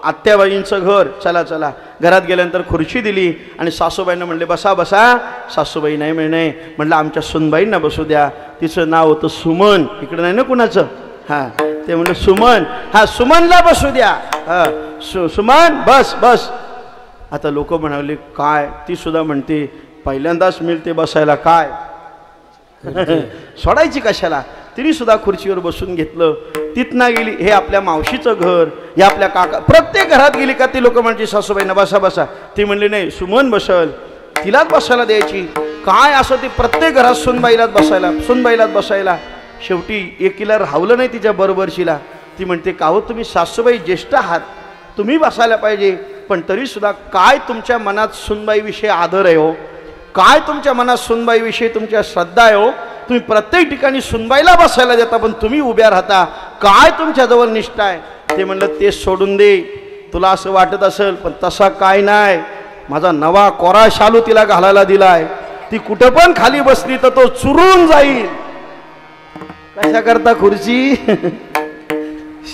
आत्याबाईंचं घर, चला चला. घरात गेल्यानंतर खुर्ची दिली आणि सासूबाईंना म्हणले, बसा बसा. सासूबाई नाही म्हणे, म्हटलं आमच्या सुनबाईंना बसू द्या. तिचं नाव होतं सुमन, इकडं नाही ना कुणाचं. हां, ते म्हणलं सुमन, हां सुमनला बसू द्या. हां सुमन बस बस. आता लोक म्हणाले, काय ती सुद्धा म्हणते पहिल्यांदाच मिळते बसायला, काय सोडायची कशाला. तिने सुद्धा खुर्चीवर बसून घेतलं. तिथनं गेली, हे आपल्या मावशीचं घर, हे आपल्या काका. प्रत्येक घरात गेली का ती लोक म्हणजे सासूबाईंना बसा बसा. ती म्हणली नाही सुमन बसल, तिलाच बसायला द्यायची. काय असं ती प्रत्येक घरात सुनबाईलाच बसायला, सुनबाईलाच बसायला. शेवटी एकीला राहवलं नाही तिच्या बरोबरशीला. ती म्हणते, का हो तुम्ही सासूबाई ज्येष्ठ आहात, तुम्ही बसायला पाहिजे. पण तरीसुद्धा काय तुमच्या मनात सुनबाईविषयी आदर आहे हो, काय तुमच्या मनात सुनबाईविषयी तुमच्या श्रद्धा आहे हो. तुम्ही प्रत्येक ठिकाणी सुनबाईला बसायला देता पण तुम्ही उभ्या राहता, काय तुमच्याजवळ निष्ठा आहे. ते म्हणलं, ते सोडून दे, तुला असं वाटत असेल पण तसा काय नाही. माझा नवा कोरा शालू तिला घालायला दिलाय, ती कुठं पण खाली बसली तर तो चुरून जाईल. कशा करता खुर्ची?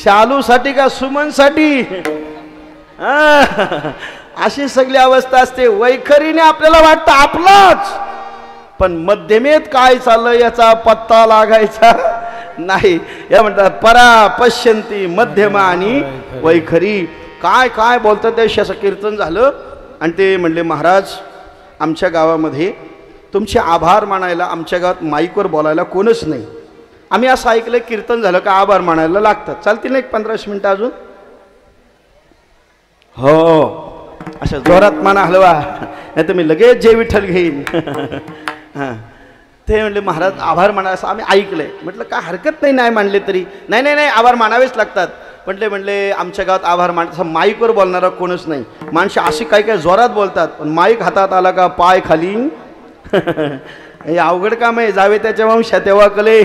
शालूसाठी का सुमनसाठी? अशी सगळी अवस्था असते. वैखरीने आपल्याला वाटतं आपलाच, पण मध्यमेत काय चाललं याचा पत्ता लागायचा नाही. या म्हणतात परा, पश्यंती, मध्यमा आणि वैखरी. काय काय बोलतात त्या. असं कीर्तन झालं आणि ते म्हणले, महाराज आमच्या गावामध्ये तुमचे आभार मानायला आमच्या गावात माईकवर बोलायला कोणच नाही. आम्ही असं ऐकलं कीर्तन झालं का आभार मानायला लागतात. चालतील ना 15 मिनिटं अजून? हो, अशा जोरात माना हलवा, नाही तर मी लगेच जय विठ्ठल घेईन. हां, ते म्हणले महाराज आभार माना, असं आम्ही ऐकलंय. म्हटलं काय हरकत नाही, नाही मानले तरी. नाही नाही नाही, आभार मानावेच लागतात. म्हणले आमच्या गावात आभार मान, असं माईकवर बोलणारा कोणच नाही. माणसं अशी काही काही जोरात बोलतात, पण माईक हातात आला का पाय खाली. हे अवघड काम आहे. जावे त्याच्या वंशा तेव्हा कले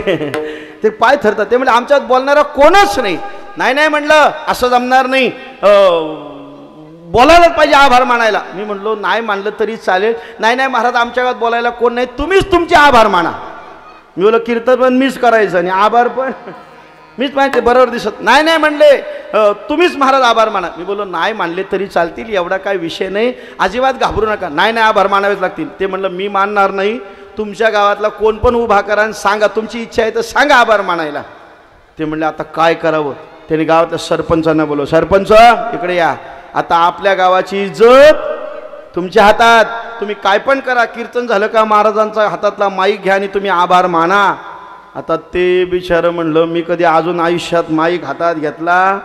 ते पाय ठरतात. ते म्हणजे आमच्यात बोलणारा कोणच नाही. नाही नाही म्हणलं, असं जमणार नाही, बोलायलाच पाहिजे आभार मानायला. मी म्हणलो नाही मानलं तरी चालेल. नाही नाही महाराज आमच्या गावात बोलायला कोण नाही, तुम्हीच तुमचे आभार माना. मी बोललो कीर्तन पण मीच करायचं आणि आभार पण मीच माहिती, बरोबर दिसत नाही. नाही म्हणले तुम्हीच महाराज आभार माना. मी बोललो नाही मानले तरी चालतील, एवढा काय विषय नाही, अजिबात घाबरू नका. नाही नाही आभार मानावेच लागतील. ते म्हणलं मी मानणार नाही, तुमच्या गावातला कोण पण उभा करा आणि सांगा, तुमची इच्छा आहे तर सांगा आभार मानायला. ते म्हणले आता काय करावं. त्यांनी गावातल्या सरपंचांना बोलव, सरपंच इकडे या, आता आपल्या गावाची इज्जत तुमच्या हातात, तुम्ही काय पण करा. कीर्तन झालं का महाराजांचा हातातला माईक घ्या आणि तुम्ही आभार माना. आता ते बिचारं म्हणलं मी कधी अजून आयुष्यात माईक हातात घेतला,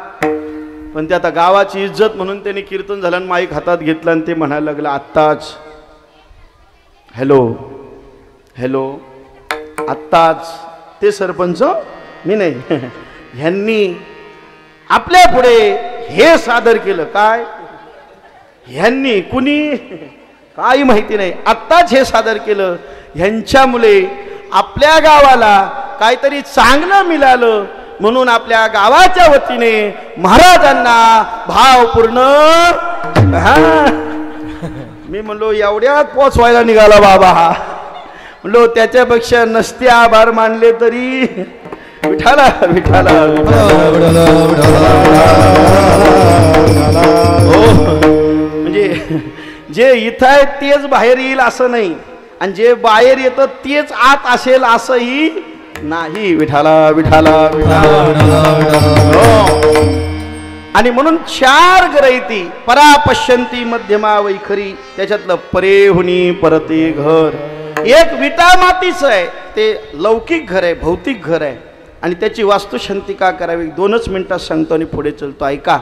पण ते आता गावाची इज्जत म्हणून त्यांनी कीर्तन झालं आणि माईक हातात घेतला आणि ते म्हणायला लागलं आत्ताच, हॅलो हॅलो, आत्ताच. ते सरपंच मी नाही, ह्यांनी आपल्या पुढे हे सादर केलं. काय ह्यांनी, कुणी, काही माहिती नाही, आत्ताच हे सादर केलं. ह्यांच्यामुळे आपल्या गावाला काहीतरी चांगलं मिळालं म्हणून आपल्या गावाच्या वतीने महाराजांना भावपूर्ण मी म्हणलो एवढ्यात पोचवायला निघाला बाबा हा. म्हणलो त्याच्यापेक्षा नसते आभार मानले तरी विठाला विठाला हो. म्हणजे जे इथं आहे तेच बाहेर येईल असं नाही, आणि जे बाहेर येतं तेच आत असेल असंही नाही. विठाला विठाला आणि म्हणून 4 ग्रहिती परा पश्यंती मध्यमा वैखरी, त्याच्यातलं परे हुनी परते घर. एक विटा मातीचं आहे, ते लौकिक घर आहे, भौतिक घर आहे, आणि त्याची वास्तुशांती का करावी 2च मिनिटात सांगतो आणि पुढे चलतो. ऐका.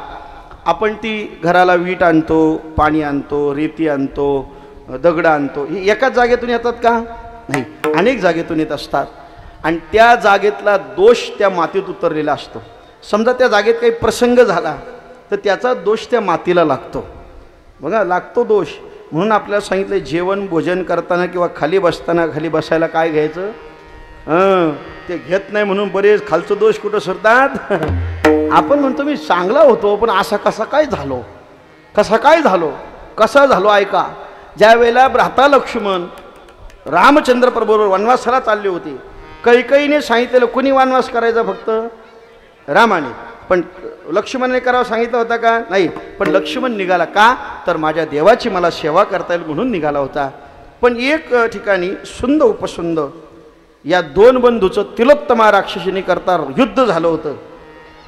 आपण ती घराला वीट आणतो, पाणी आणतो, रेती आणतो, दगड आणतो, ही एकाच जागेतून येतात का? नाही, अनेक जागेतून येत असतात. आणि त्या जागेतला दोष त्या मातीत उतरलेला असतो. समजा त्या जागेत काही प्रसंग झाला तर त्याचा दोष त्या मातीला लागतो. बघा, लागतो दोष. म्हणून आपल्याला सांगितलं जेवण भोजन करताना किंवा खाली बसताना खाली बसायला काय घ्यायचं? ते घेत नाही म्हणून बरेच खालचं दोष कुठं सरतात. आपण म्हणतो मी चांगला होतो, पण असा कसा काय झालो, कसा काय झालो, कसा झालो? ऐका. ज्या वेळेला भ्राता लक्ष्मण रामचंद्र प्रभूवर वनवासाला चालले होते, कैकेयीने सांगितलेलं कोणी वनवास करायचा? फक्त रामाने. पण लक्ष्मणाने करावं सांगितलं होतं का? नाही. पण लक्ष्मण निघाला का? तर माझ्या देवाची मला सेवा करता येईल म्हणून निघाला होता. पण एक ठिकाणी सुंद उपसुंद या 2 बंधूचं तिलोत्तमा राक्षसीने करता युद्ध झालं होतं,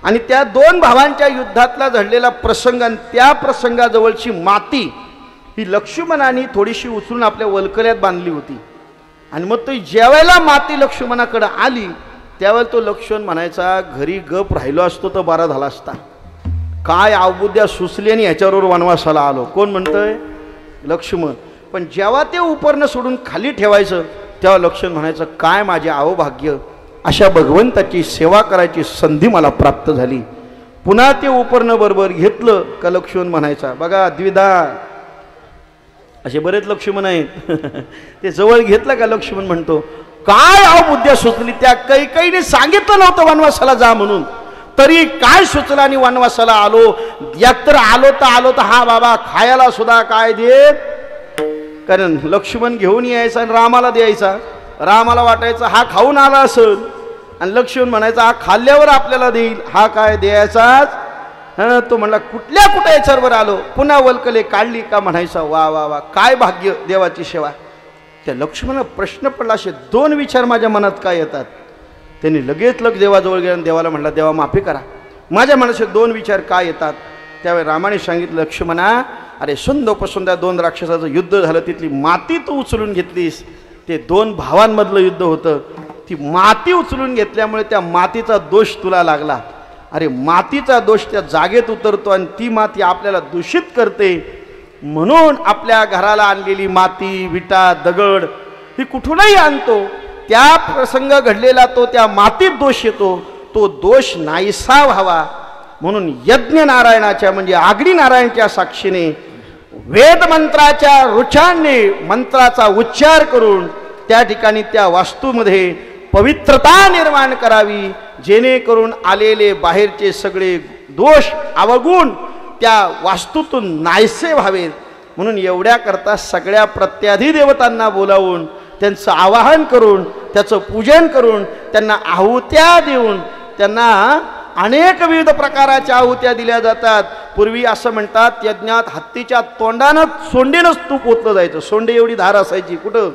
आणि त्या 2 भावांच्या युद्धातला घडलेला प्रसंग आणि त्या प्रसंगाजवळची माती ही लक्ष्मणाने थोडीशी उचलून आपल्या वलकल्यात बांधली होती. आणि मग तो ज्यावेळेला माती लक्ष्मणाकडे आली त्यावेळेला तो लक्ष्मण म्हणायचा, घरी गप राहिलो असतो तर बरा झाला असता, काय अवबुद्ध्या सुचली आणि ह्याच्याबरोबर वनवासाला आलो. कोण म्हणतंय? लक्ष्मण. पण जेव्हा ते उपरणं सोडून खाली ठेवायचं तेव्हा लक्ष्मण म्हणायचं, काय माझे अवभाग्य, अशा भगवंताची सेवा करायची संधी मला प्राप्त झाली. पुन्हा ते उपरणं बरोबर घेतलं का लक्ष्मण म्हणायचा, बघा द्विधा, असे बरेच लक्ष्मण आहेत. ते जवळ घेतलं का लक्ष्मण म्हणतो, काय अवबुद्ध्या सुचली, त्या कैकेयीने सांगितलं नव्हतं वनवासाला जा म्हणून, तरी काय सुचलं आणि वनवासाला आलो. एकतर आलो तर हा बाबा खायला सुद्धा काय देत, कारण लक्ष्मण घेऊन यायचा आणि रामाला द्यायचा. रामाला वाटायचं हा खाऊन आला असेल, आणि लक्ष्मण म्हणायचा हा खाल्ल्यावर आपल्याला देईल, हा काय द्यायचाच. तो म्हणला कुठल्या कुठे याच्यावर आलो, पुन्हा वल्कले काढली का म्हणायचा, वा वा वा काय भाग्य, देवाची सेवा. त्या लक्ष्मणाला प्रश्न पडला, असे 2 विचार माझ्या मनात काय येतात. त्यांनी लगेच देवाजवळ गेला आणि देवाला म्हटला, देवा माफी करा, माझ्या मनात 2 विचार काय येतात. त्यावेळी रामाने सांगितलं, लक्ष्मणा, अरे सुंद उपसुंद 2 राक्षसाचं युद्ध झालं, तिथली माती तू उचलून घेतलीस. ते 2 भावांमधलं युद्ध होतं, ती माती उचलून घेतल्यामुळे त्या मातीचा दोष तुला लागला. अरे मातीचा दोष त्या जागेत उतरतो आणि ती माती आपल्याला दूषित करते. म्हणून आपल्या घराला आणलेली माती, विटा, दगड ही कुठूनही आणतो, त्या प्रसंग घडलेला तो त्या मातीत दोष येतो, तो दोष नाहीसा व्हावा म्हणून यज्ञ नारायणाच्या म्हणजे आग्नी नारायणच्या साक्षीने वेद मंत्राच्या रुचाने मंत्राचा उच्चार करून त्या ठिकाणी त्या वास्तूमध्ये पवित्रता निर्माण करावी, जेणेकरून आलेले बाहेरचे सगळे दोष अवगुण त्या वास्तूतून नाहीसे व्हावेत. म्हणून एवढ्या करता सगळ्या प्रत्याधी देवतांना बोलावून त्यांचं आवाहन करून त्याचं पूजन करून त्यांना आहुत्या देऊन त्यांना अनेक विविध प्रकाराच्या आहुत्या दिल्या जातात. पूर्वी असं म्हणतात, यज्ञात हत्तीच्या तोंडानं सोंडेनंच तूप ओतलं जायचं. सोंडे एवढी धार असायची कुठं?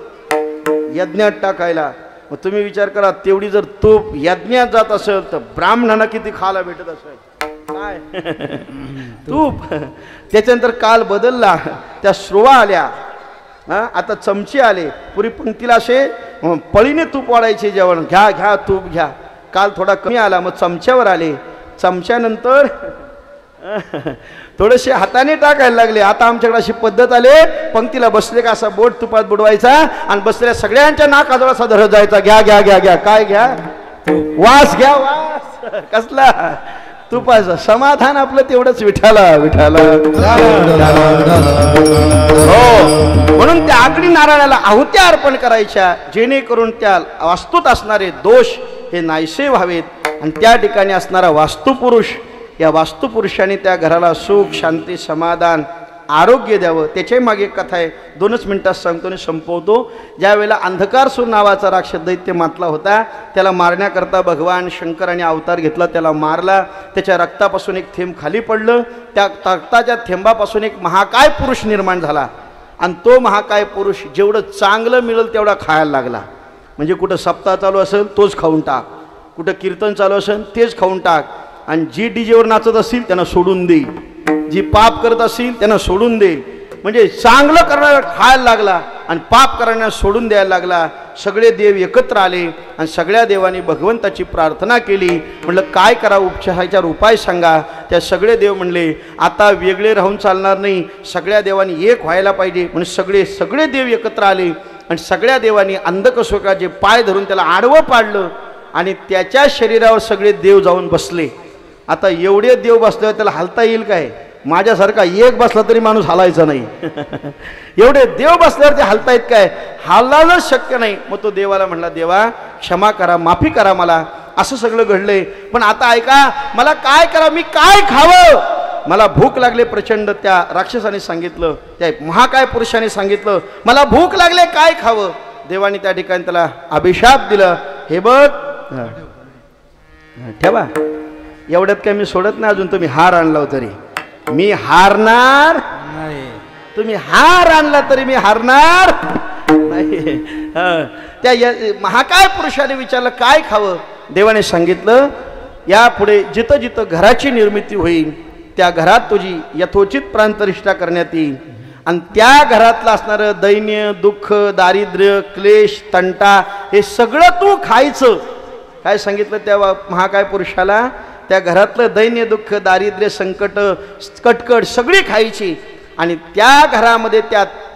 यज्ञात टाकायला. मग तुम्ही विचार करा, तेवढी जर तूप यज्ञात जात असेल तर ब्राह्मणांना किती खायला भेटत असेल. काय तूप. त्याच्यानंतर काल बदलला, त्या स्रोवा आल्या, आता चमचे आले. पूर्वी पंक्तीला असे पळीने तूप वाढायचे, जेवण घ्या घ्या तूप घ्या. काल थोडा कमी आला, मग चमच्यावर आले. चमच्यानंतर थोडेसे हाताने टाकायला लागले. आता आमच्याकडे अशी पद्धत आले, पंक्तीला बसले का असा बोट तुपात बुडवायचा आणि बसलेल्या सगळ्यांच्या नाकाजवळ असा धरत जायचा, घ्या घ्या घ्या घ्या. काय घ्या? वास घ्या, वास. कसला? तुपाचं. समाधान आपलं तेवढंच. विठाला विठाला. हो, म्हणून त्या आग्नी नारायणाला आहुत्या अर्पण करायच्या, जेणेकरून त्या वास्तूत असणारे दोष हे नाहीसे व्हावेत. आणि त्या ठिकाणी असणारा वास्तुपुरुष, या वास्तुपुरुषाने त्या घराला सुख शांती समाधान आरोग्य द्यावं. त्याच्याही मागे एक कथा आहे, 2च मिनिटात सांगतो आणि संपवतो. ज्या वेळेला अंधकारसूर नावाचा राक्षस दैत्य मातला होता, त्याला मारण्याकरता भगवान शंकराने अवतार घेतला, त्याला मारला. त्याच्या रक्तापासून एक थेंब खाली पडलं, त्या रक्ताच्या थेंबापासून एक महाकाय पुरुष निर्माण झाला. आणि तो महाकाय पुरुष जेवढं चांगलं मिळेल तेवढा खायला लागला. म्हणजे कुठं सप्ताह चालू असेल तोच खाऊन टाक, कुठं कीर्तन चालू असेल तेच खाऊन टाक, आणि जी डीजेवर नाचत असतील त्यांना सोडून दे, जी पाप करत असतील त्यांना सोडून दे. म्हणजे चांगलं करणारा खायला लागला आणि पाप करणारा सोडून द्यायला लागला. सगळे देव एकत्र आले आणि सगळ्या देवांनी भगवंताची प्रार्थना केली. म्हटलं काय करावं, उपचाराचा उपाय सांगा. त्या सगळे देव म्हणले आता वेगळे राहून चालणार नाही, सगळ्या देवांनी एक व्हायला पाहिजे. म्हणजे सगळे देव एकत्र आले आणि सगळ्या देवांनी अंधकशोकाचे पाय धरून त्याला आडवं पाडलं आणि त्याच्या शरीरावर सगळे देव जाऊन बसले. आता एवढे देव बसल्यावर त्याला हलता येईल काय? माझ्यासारखा एक बसला तरी माणूस हलायचा नाही. एवढे देव बसल्यावर ते हलता येत काय? हालायलाच शक्य नाही. मग तो देवाला म्हणला, देवा क्षमा करा, माफी करा, मला असं सगळं घडलंय, पण आता ऐका, मला काय करा, मी काय खावं, मला भूक लागले प्रचंड. त्या राक्षसाने सांगितलं, त्या महाकाय पुरुषाने सांगितलं, मला भूक लागले, काय खावं. देवाने त्या ठिकाणी त्याला अभिशाप दिला, हे बघ ठेवा, एवढ्यात काय मी सोडत नाही, अजून तुम्ही हार आणला तरी मी हारणार नाही, तुम्ही हार आणला तरी मी हारणार नाही. त्या महाकाय पुरुषाने विचारलं काय खावं. देवाने सांगितलं, यापुढे जिथं जिथं घराची निर्मिती होईल त्या घरात तुझी यथोचित प्राणप्रतिष्ठा करण्यात येईल, आणि त्या घरातलं असणारं दैन्य, दुःख, दारिद्र्य, क्लेश, तंटा हे सगळं तू खायचं. काय सांगितलं त्या महाकाय पुरुषाला? त्या घरातलं दैन्य, दुःख, दारिद्र्य, संकट, कटकट सगळी खायची, आणि त्या घरामध्ये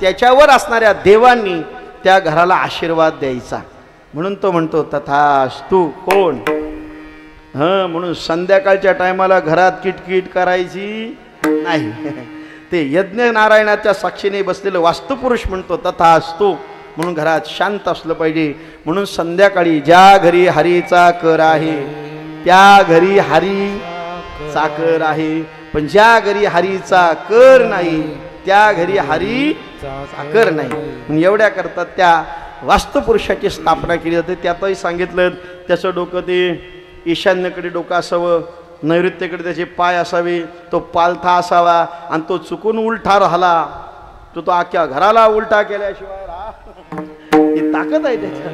त्याच्यावर असणाऱ्या देवांनी त्या घराला आशीर्वाद द्यायचा. म्हणून तो म्हणतो तथास्तु. कोण? म्हणून संध्याकाळच्या टायमाला घरात किटकिट करायची नाही. ते यज्ञ नारायणाच्या साक्षीने बसलेलं वास्तुपुरुष म्हणतो तथास्तु, म्हणून घरात शांत असलं पाहिजे. म्हणून संध्याकाळी ज्या घरी हरीचा कर आहे त्या घरी हरी चाकर आहे, पण ज्या घरी हरीचा कर नाही त्या घरी हरी चाकर नाही. म्हणून एवढ्या करता त्या वास्तुपुरुषाची स्थापना केली जाते. त्यातही सांगितलं त्याचं डोकं ते ईशान्येकडे डोकं असावं, नैऋत्येकडे त्याचे पाय असावे, तो पालथा असावा, आणि तो चुकून उलटा राहिला तो अख्ख्या घराला उलटा केल्याशिवाय ही ताकद आहे त्याच्या.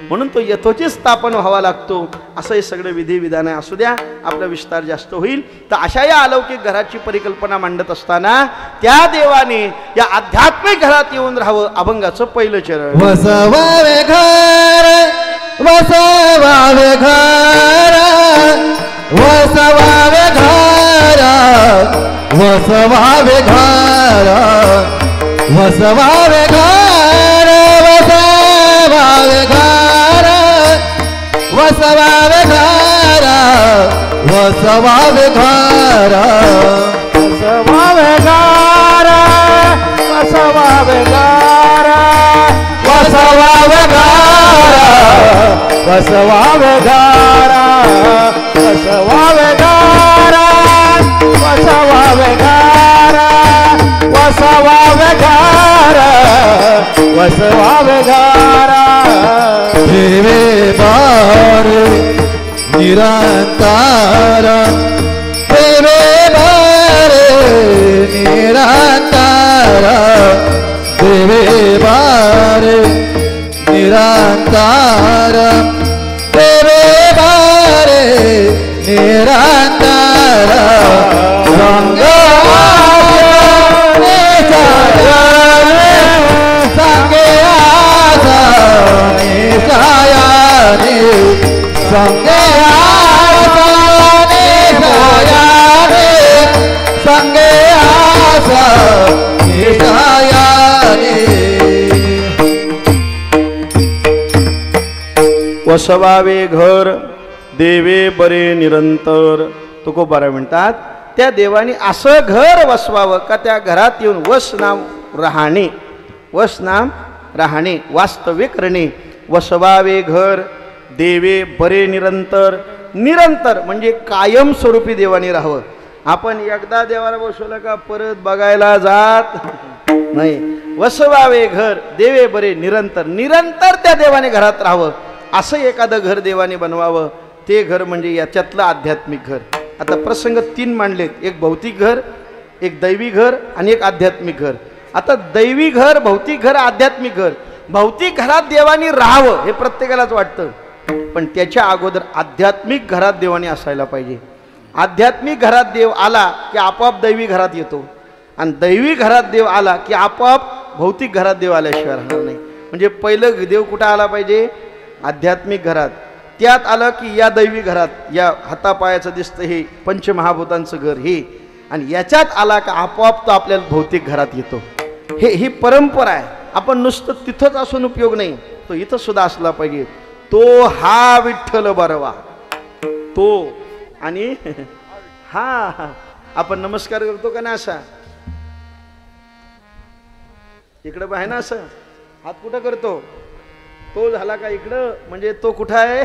म्हणून तो यथोचित स्थापन व्हावा लागतो. असं हे सगळं विधिविधान आहे. असू द्या, आपला विस्तार जास्त होईल. तर अशा या अलौकिक घराची परिकल्पना मांडत असताना त्या देवाने या आध्यात्मिक घरात येऊन राहावं. अभंगाचं पहिलं चरण. वसवावे घर, वसवावे घर, वसवावे घर, वसवावे घर, वसवावे घर, वसवावे घर, वसवावे घर, वसवावे घर, वसवावे घर, वसवावे घर, वसवावे घर, वसवावे घर, वसवावे घर, वसवावे घर, वसवावे घर, वसवावे घर. देवे बार निरंतर, देवे बार निरंतर, देवे बार निरंतर, देवे बार निरंतर. रंग संगे आसने संगे आसने सायाने संगे आसने सायाने. वसवावे घर देवे बरे निरंतर. तुकोबाराय म्हणतात त्या देवाने असं घर वसवावं का त्या घरात येऊन वस नाम राहणे, वस नाम राहणे, वास्तव्य करणे. वसवावे घर देवे बरे निरंतर. निरंतर म्हणजे कायमस्वरूपी देवाने राहावं. आपण एकदा देवाला बसवलं का परत बघायला जात नाही. वसवावे घर देवे बरे निरंतर, निरंतर त्या देवाने घरात राहावं असं एखादं घर देवाने बनवावं. ते घर म्हणजे याच्यातलं आध्यात्मिक घर. आता प्रसंग 3 मांडलेत, एक भौतिक घर, एक दैवी घर आणि एक आध्यात्मिक घर. आता दैवी घर, भौतिक घर, आध्यात्मिक घर. भौतिक घरात देवाने राहावं हे प्रत्येकालाच वाटतं, पण त्याच्या अगोदर आध्यात्मिक घरात देवाने असायला पाहिजे. आध्यात्मिक घरात देव आला की आपोआप दैवी घरात येतो, आणि दैवी घरात देव आला की आपोआप भौतिक घरात देव आल्याशिवाय राहणार नाही. म्हणजे पहिलं देव कुठं आला पाहिजे? आध्यात्मिक घरात. त्यात आलं की या दैवी घरात, या हातापायाचं दिसतं हे पंचमहाभूतांचं घर हे, आणि याच्यात आला का आपोआप तो आपल्याला भौतिक घरात येतो. ही परंपरा आहे. आपण नुसतं तिथंच असून उपयोग नाही, तो इथं सुद्धा असला पाहिजे. तो हा विठ्ठल बरवा तो. आणि हा आपण नमस्कार करतो का ना असा, इकडं आहे ना असं हात कुठं करतो, तो झाला का इकडं, म्हणजे तो कुठं आहे?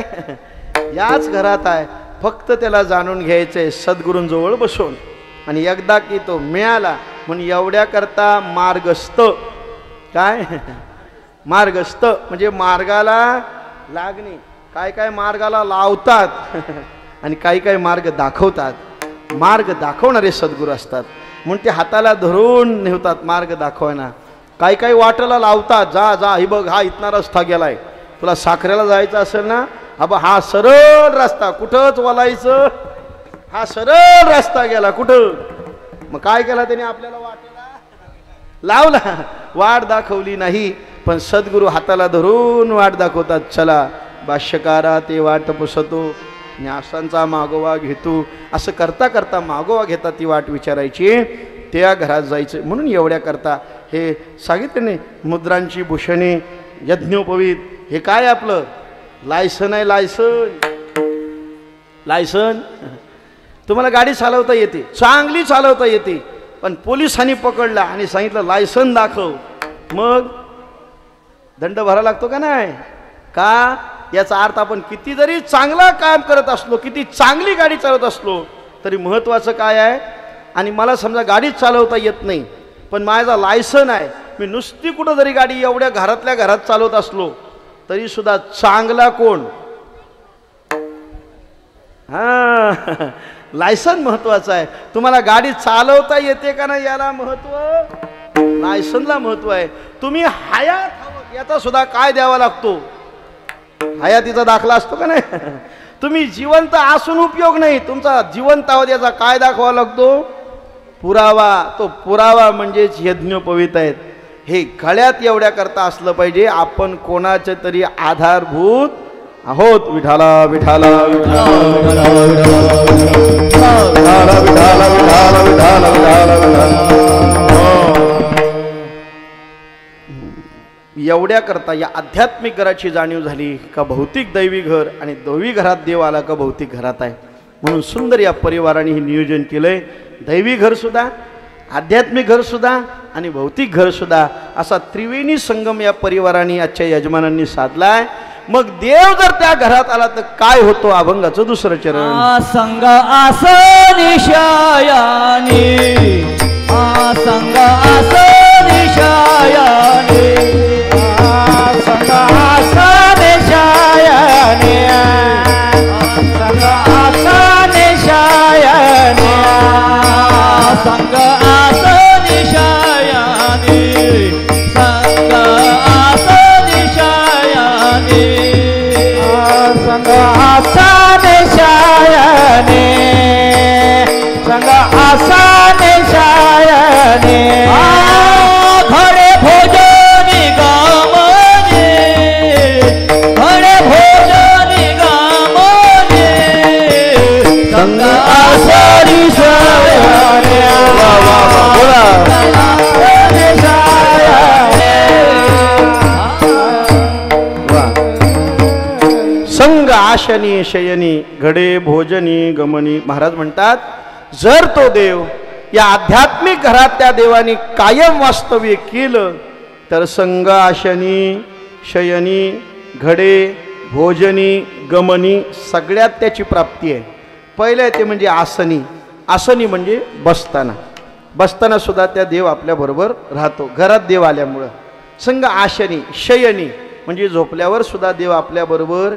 याच घरात आहे. फक्त त्याला जाणून घ्यायचंय सद्गुरूंजवळ बसून. आणि एकदा की तो मिळाला म्हणून एवढ्या करता मार्गस्थ. काय मार्गस्थ म्हणजे मार्गाला लागणे. काय काय मार्गाला लावतात आणि काही काही मार्ग दाखवतात. मार्ग दाखवणारे सद्गुरू असतात म्हणून ते हाताला धरून नेवतात मार्ग दाखवायला. काही काही वाटेला लावतात, जा जा ही बघ हा इथना रस्ता गेलाय, तुला साखरेला जायचं असेल ना, हा सरळ रस्ता, कुठंच वलायचं, हा सरळ रस्ता गेला कुठं. मग काय केला त्याने? आपल्याला वाटेला लावला, वाट दाखवली नाही. पण सद्गुरू हाताला धरून वाट दाखवतात. चला भाष्यकारा ते वाट पुसतो, न्यासांचा मागोवा घेतो. असं करता करता मागोवा घेता ती वाट विचारायची, त्या घरात जायचं. म्हणून एवढ्या करता हे सांगितले मुद्रांची भूषणे, यज्ञोपवीत. हे काय आपलं लायसन आहे. लायसन तुम्हाला गाडी चालवता येते, चांगली चालवता येते, पण पोलिसांनी पकडला आणि सांगितलं लायसन दाखव, मग दंड भरावा लागतो का नाही? का? याचा अर्थ आपण किती जरी चांगला काम करत असलो, किती चांगली गाडी चालवत असलो, तरी महत्त्वाचं काय आहे? आणि मला समजा गाडीच चालवता येत नाही, पण माझा लायसन आहे, मी नुसती कुठं जरी गाडी एवढ्या घरातल्या घरात चालवत असलो तरी सुद्धा चांगला कोण? हा लायसन महत्वाचं आहे. तुम्हाला गाडी चालवता येते का नाही याला महत्व, लायसनला महत्व आहे. तुम्ही हयात याचा सुद्धा काय द्यावा लागतो? हयातीचा दाखला असतो का नाही? तुम्ही जिवंत असून उपयोग नाही, तुमचा जिवंत आहोत याचा काय दाखवा लागतो? पुरावा. तो पुरावा म्हणजेच यज्ञोपवीत आहेत. हे गळ्यात एवढ्या करता असलं पाहिजे आपण कोणाचे तरी आधारभूत आहोत. विठाला विठाला विठाला एवढ्या करता या आध्यात्मिक घराची जाणीव झाली का भौतिक दैवी घर, आणि दैवी घरात देव आला का भौतिक घरात आहे. म्हणून सुंदर या परिवाराने हे नियोजन केलंय. दैवी घर सुद्धा, आध्यात्मिक घर सुद्धा आणि भौतिक घर सुद्धा, असा त्रिवेणी संगम या परिवाराने आजच्या यजमानांनी साधलाय. मग देव जर त्या घरात आला तर काय होतो? अभंगाचं दुसरं चरण. संग आसनी शयानी, संग आसनी शयानी, संग आसनी शयानी, संग आसनी शयानी, संग आसनी शयानी, संग आसनी शयानी, संग आसनी शयानी, संग आसनी शयानी, घडे भोजनी गामने, घडे भोजनी गामने, संग आसनी शयानी, संग आशनी शयनी घडे भोजनी गमनी. महाराज म्हणतात जर तो देव या आध्यात्मिक घरात त्या देवाने कायम वास्तव्य केलं तर संग आशनी शयनी घडे भोजनी गमनी सगळ्यात त्याची प्राप्ती आहे. पहिलं ते म्हणजे आसनी. आसनी म्हणजे बसताना, बसताना सुद्धा त्या देव आपल्याबरोबर राहतो. घरात देव आल्यामुळं. संग आशनी शयनी म्हणजे झोपल्यावर सुद्धा देव आपल्याबरोबर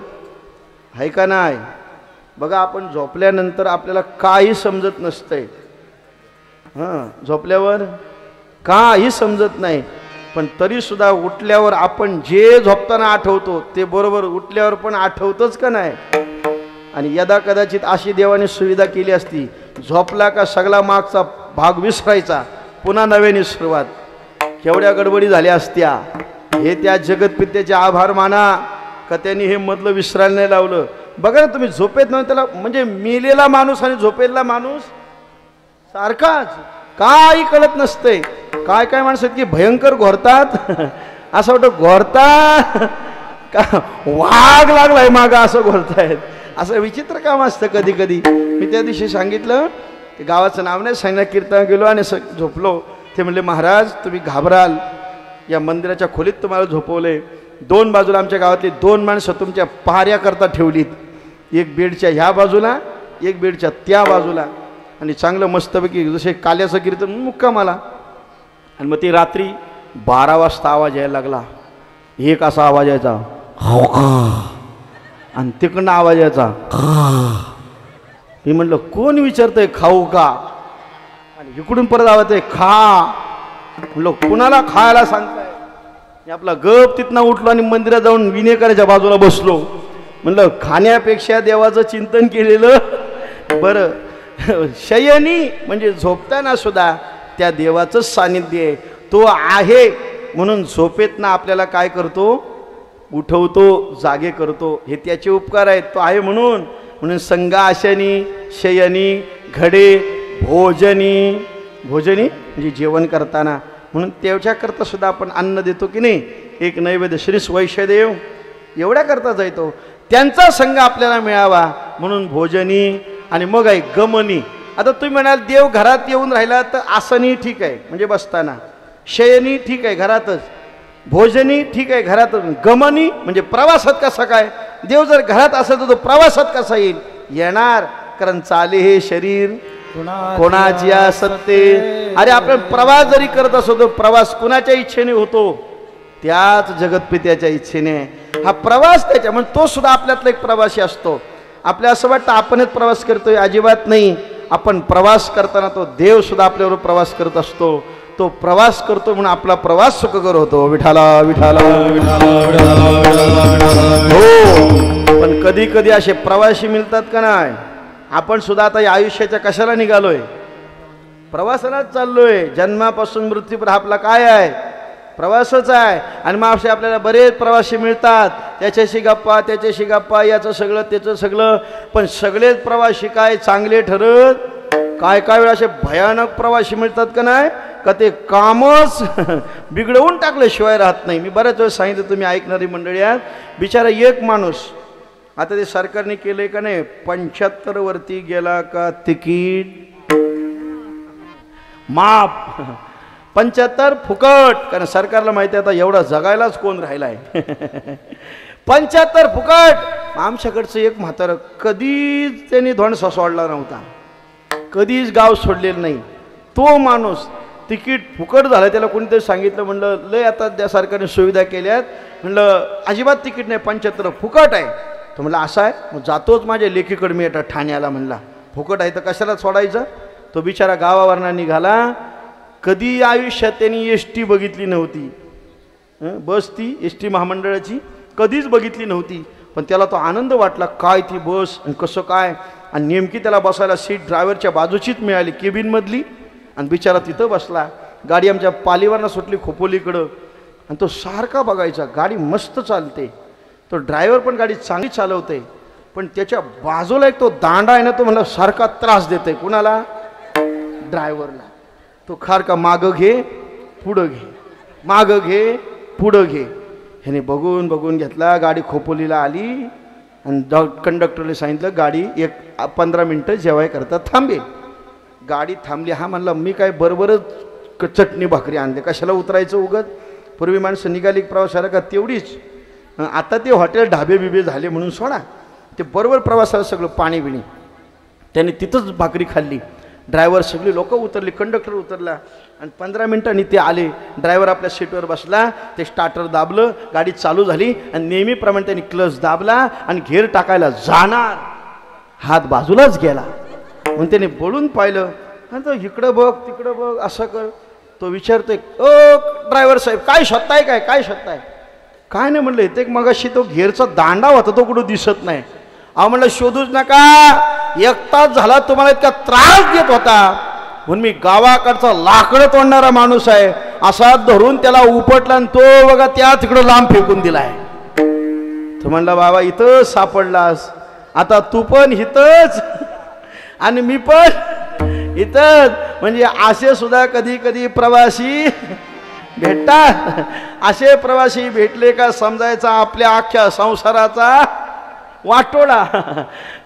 आहे का नाही. बघा आपण झोपल्यानंतर आपल्याला काही समजत नसतंय. हां, झोपल्यावर काही समजत नाही, पण तरीसुद्धा उठल्यावर आपण जे झोपताना आठवतो ते बरोबर उठल्यावर पण आठवतंच का नाही. आणि यदा कदाचित अशी देवाने सुविधा केली असती, झोपला का सगळा मागचा भाग विसरायचा, पुन्हा नव्याने सुरुवात, केवढ्या गडबडी झाल्या असत्या. हे त्या जगतपित्याचे आभार माना का त्यांनी हे मधलं विसरायला नाही लावलं. बघा ना तुम्ही, झोपेत नाही त्याला म्हणजे मेलेला माणूस आणि झोपेला माणूस सारखाच, काही कळत नसतंय. काय काय माणसं आहेत की भयंकर घोरतात, असं वाटतं घोरता का वाघ लागलाय मागं असं घोरतायत. असं विचित्र काम असतं कधी कधी. मी त्या दिवशी सांगितलं, ते गावाचं नाव नाही सांगितलं, कीर्तन गेलो आणि झोपलो. ते म्हणले महाराज तुम्ही घाबराल, या मंदिराच्या खोलीत तुम्हाला झोपवले. दोन बाजूला आमच्या गावातली दोन माणसं तुमच्या पहाऱ्याकरता ठेवलीत, एक बेडच्या ह्या बाजूला, एक बेडच्या त्या बाजूला. आणि चांगलं मस्तपैकी जसे काल्याचं कीर्तन मुक्काम आला. आणि मग ती रात्री 12 वाजता आवाज यायला लागला. एक असा आवाज यायचा आणि तिकडनं आवाज यायचा. मी म्हटलं कोण विचारतंय खाऊ का, आणि इकडून परत आवाज आहे खा. म्हटलं कुणाला खायला सांगताय. मी आपला गप तिथनं उठलो आणि मंदिरात जाऊन विनेकराच्या बाजूला बसलो. म्हटलं खाण्यापेक्षा देवाचं चिंतन केलेलं बरं. शयनी म्हणजे झोपताना सुद्धा त्या देवाचं सानिध्य आहे. तो आहे म्हणून झोपेतनं आपल्याला काय करतो, उठवतो, जागे करतो. हे त्याचे उपकार आहेत. तो आहे म्हणून. म्हणून संगाशनी शयनी घडे भोजनी, भोजनी म्हणजे जेवण करताना. म्हणून त्याच्याकरता सुद्धा आपण अन्न देतो की नाही. एक नैवेद्य श्रीस वैश्यदेव एवढ्या करता जायतो, त्यांचा संग आपल्याला मिळावा म्हणून भोजनी. आणि मग आहे गमनी. आता तुम्ही म्हणाल देव घरात येऊन राहिला तर आसनी ठीक आहे म्हणजे बसताना, शयनी ठीक आहे घरातच, भोजनी ठीक आहे घरातच, गमनी म्हणजे प्रवासात कसा काय. देव जर घरात असेल तर तो प्रवासात कसा येईल. येणार, कारण चाले हे शरीर कोणाची सत्ते. अरे आपण प्रवास जरी करत असो तो प्रवास कुणाच्या इच्छेने होतो, त्याच जगतपित्याच्या इच्छेने. हा प्रवास त्याच्या म्हणजे तो सुद्धा आपल्यातला एक प्रवासी असतो. आपल्या असं वाटतं आपणच प्रवास करतोय, अजिबात नाही. आपण प्रवास करताना तो देव सुद्धा आपल्याबरोबर प्रवास करत असतो. तो प्रवास करतो म्हणून आपला प्रवास सुखकर होतो. विठाला विठाला हो. पण कधी कधी असे प्रवासी मिळतात का नाही. आपण सुद्धा आता या आयुष्याच्या कशाला निघालोय, प्रवासालाच चाललोय. जन्मापासून मृत्यूपर्यंत आपला काय आहे, प्रवासच आहे. आणि मग असे आपल्याला बरेच प्रवासी मिळतात, त्याच्याशी गप्पा त्याच्याशी गप्पा, याचं सगळं त्याचं सगळं. पण सगळेच प्रवासी काय चांगले ठरत. काय काय वेळा असे भयानक प्रवासी मिळतात का नाही का ते कामच बिघडवून टाकल्याशिवाय राहत नाही. मी बऱ्याच वेळेस सांगितलं, तुम्ही ऐकणारी मंडळी आहात. बिचारा एक माणूस आता ते सरकारने केलंय का नाही, 75 वरती गेला का तिकीट माफ, 75 फुकट. कारण सरकारला माहिती आहे आता एवढा जगायलाच कोण राहिलाय. 75 फुकट. आमच्याकडचं एक म्हातारं कधीच त्यांनी धोंडसा सोडला नव्हता, कधीच गाव सोडलेलं नाही. तो माणूस तिकीट फुकट झालं, त्याला कोणीतरी सांगितलं, म्हणलं लय आता त्या सरकारने सुविधा केल्यात, म्हणलं अजिबात तिकीट नाही 75 फुकट आहे. तो म्हणला असं आहे, मग जातोच माझ्या लेखीकडे मी आता ठाण्याला. म्हणला फुकट आहे तर कशाला सोडायचं. तो बिचारा गावावरनं निघाला. कधी आयुष्यात त्यांनी एस-टी बघितली नव्हती, बस ती एस-टी महामंडळाची कधीच बघितली नव्हती. पण त्याला तो आनंद वाटला, काय ती बस आणि कसं काय. आणि नेमकी त्याला बसायला सीट ड्रायव्हरच्या बाजूचीच मिळाली केबिनमधली. आणि बिचारा तिथं बसला. गाडी आमच्या पालीवरनं सुटली खोपोलीकडं. आणि तो सारखा बघायचा, गाडी मस्त चालते, तो ड्रायव्हर पण गाडी चांगली चालवते. पण त्याच्या बाजूला एक तो दांडा आहे ना, तो म्हणला सारखा त्रास देते. कुणाला, ड्रायव्हरला. तो खारका मागं घे पुढं घे, मागं घे पुढं घे. ह्याने बघून बघून घेतला. गाडी खोपोलीला आली आणि कंडक्टरने सांगितलं गाडी 15 मिनटं जेवाय करता थांबेल. गाडी थांबली. हा म्हणला मी काय बरोबरच चटणी भाकरी आणले, कशाला उतरायचं उगत. पूर्वी माणसं निघाली प्रवासाला का तेवढीच. आता ते हॉटेल ढाबे बिबे झाले म्हणून सोडा, ते बरोबर प्रवासाला सगळं पाणी बिणी. त्याने तिथंच भाकरी खाल्ली. ड्रायव्हर सगळी लोक उतरली, कंडक्टर उतरला आणि 15 मिनिटांनी ते आले. ड्रायव्हर आपल्या सीटवर बसला, ते स्टार्टर दाबलं, गाडी चालू झाली आणि नेहमीप्रमाणे त्यांनी क्लच दाबला आणि घेर टाकायला जाणार, हात बाजूलाच गेला. म्हणून त्याने बोलून पाहिलं, तो इकडं बघ तिकडं बघ असं कर. तो विचारतोय, ओ ड्रायव्हर साहेब काय शोधताय, काय शोधताय? काय नाही म्हणलं, इथे मगाशी तो घेरचा दांडा होता तो कुठं दिसत नाही. अहो म्हणलं शोधूच नका, 1 तास झाला तुम्हाला इतका त्रास देत होता, म्हणून मी गावाकडचा लाकडं तोडणारा माणूस आहे, असा धरून त्याला उपटला आणि तो बघा त्या तिकडं लांब फेकून दिलाय. तो म्हणला बाबा इथं सापडलास, आता तू पण इथंच आणि मी पण इथंच. म्हणजे असे सुद्धा कधी कधी प्रवासी भेटतात. असे प्रवासी भेटले का समजायचा आपल्या अख्ख्या संसाराचा वाटोळा.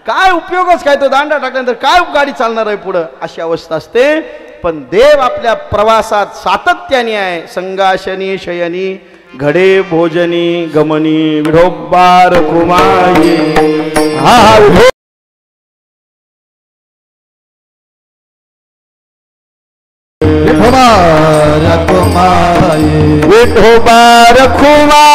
काय उपयोगच काय, तो दांडा टाकल्यानंतर काय गाडी चालणार आहे पुढं, अशी अवस्था असते. पण देव आपल्या प्रवासात सातत्याने आहे. संगाशनी शयनी घडे भोजनी गमनी विढोबार कुमाई. हा विठोबार कुमाई, विठोबार कुमाई.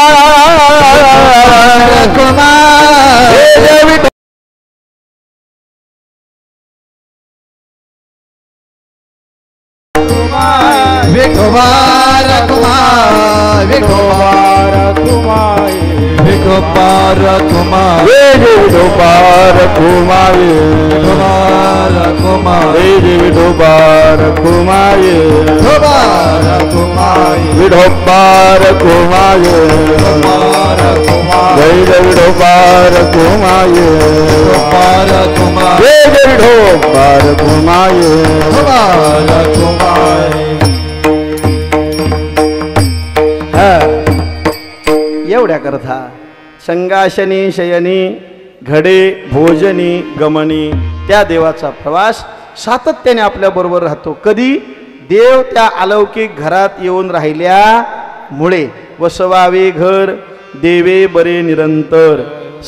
विठोबार कुमाई, विठोबार कुमाई, विठोबार कुमाई, विठोबार कुमाई, विठोबार कुमाई, विठोबार कुमाई, विठोबार कुमाई, विठोबार कुमाई, विठोबार कुमाई, जय विठोबार कुमाई, विठोबार कुमाई, जय विठोबार कुमाई, विठोबार कुमाई. एवढ्या करता संगाशनी शयनी घडे भोजनी गमनी, त्या देवाचा प्रवास सातत्याने आपल्या बरोबर राहतो. कधी देव त्या अलौकिक घरात येऊन राहिल्यामुळे. वसवावे घर देवे बरे निरंतर,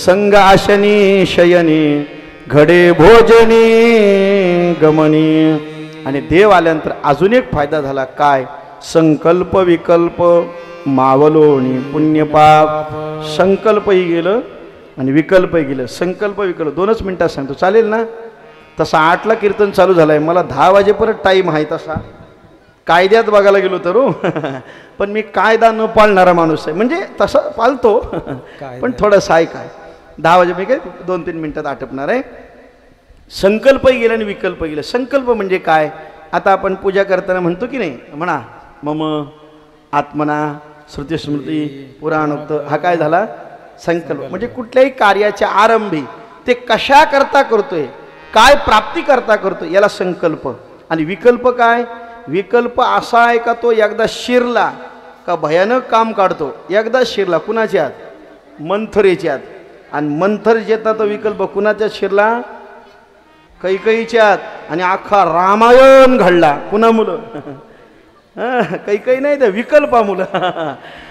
संग आशनी शयनी घडे भोजनी गमनी. आणि देव आल्यानंतर अजून एक फायदा झाला. काय? संकल्प विकल्प मावलोणी पुण्यपाप. संकल्पही गेलं आणि विकल्पही गेलं. संकल्प विकल्प 2च मिनिटात सांगतो, चालेल ना? तसा 8ला कीर्तन चालू झालं आहे, मला 10 वाजेपर्यंत टाईम आहे. तसा कायद्यात बघायला गेलो तर पण मी कायदा न पाळणारा माणूस आहे. म्हणजे तसं पाळतो पण थोडंसं आहे. काय 10 वाजे मी काय 2-3 मिनिटात आटपणार आहे. संकल्पही गेलं आणि विकल्प गेलं. संकल्प म्हणजे काय? आता आपण पूजा करताना म्हणतो की नाही, म्हणा मम आत्मना श्रुतिस्मृती पुराणोक्त. हा काय झाला? संकल्प. म्हणजे कुठल्याही कार्याच्या आरंभी ते कशा करता करतोय, काय प्राप्ती करता करतोय, याला संकल्प. आणि विकल्प काय? विकल्प असा आहे का तो एकदा शिरला का भयानक काम काढतो. एकदा शिरला कुणाच्यात? मंथरेच्यात. आणि मंथर जेता तो विकल्प कुणाच्यात शिरला? कैकईच्यात. आणि अख्खा रामायण घडला कुणामुळं? काही नाही, त्या विकल्पामुळं.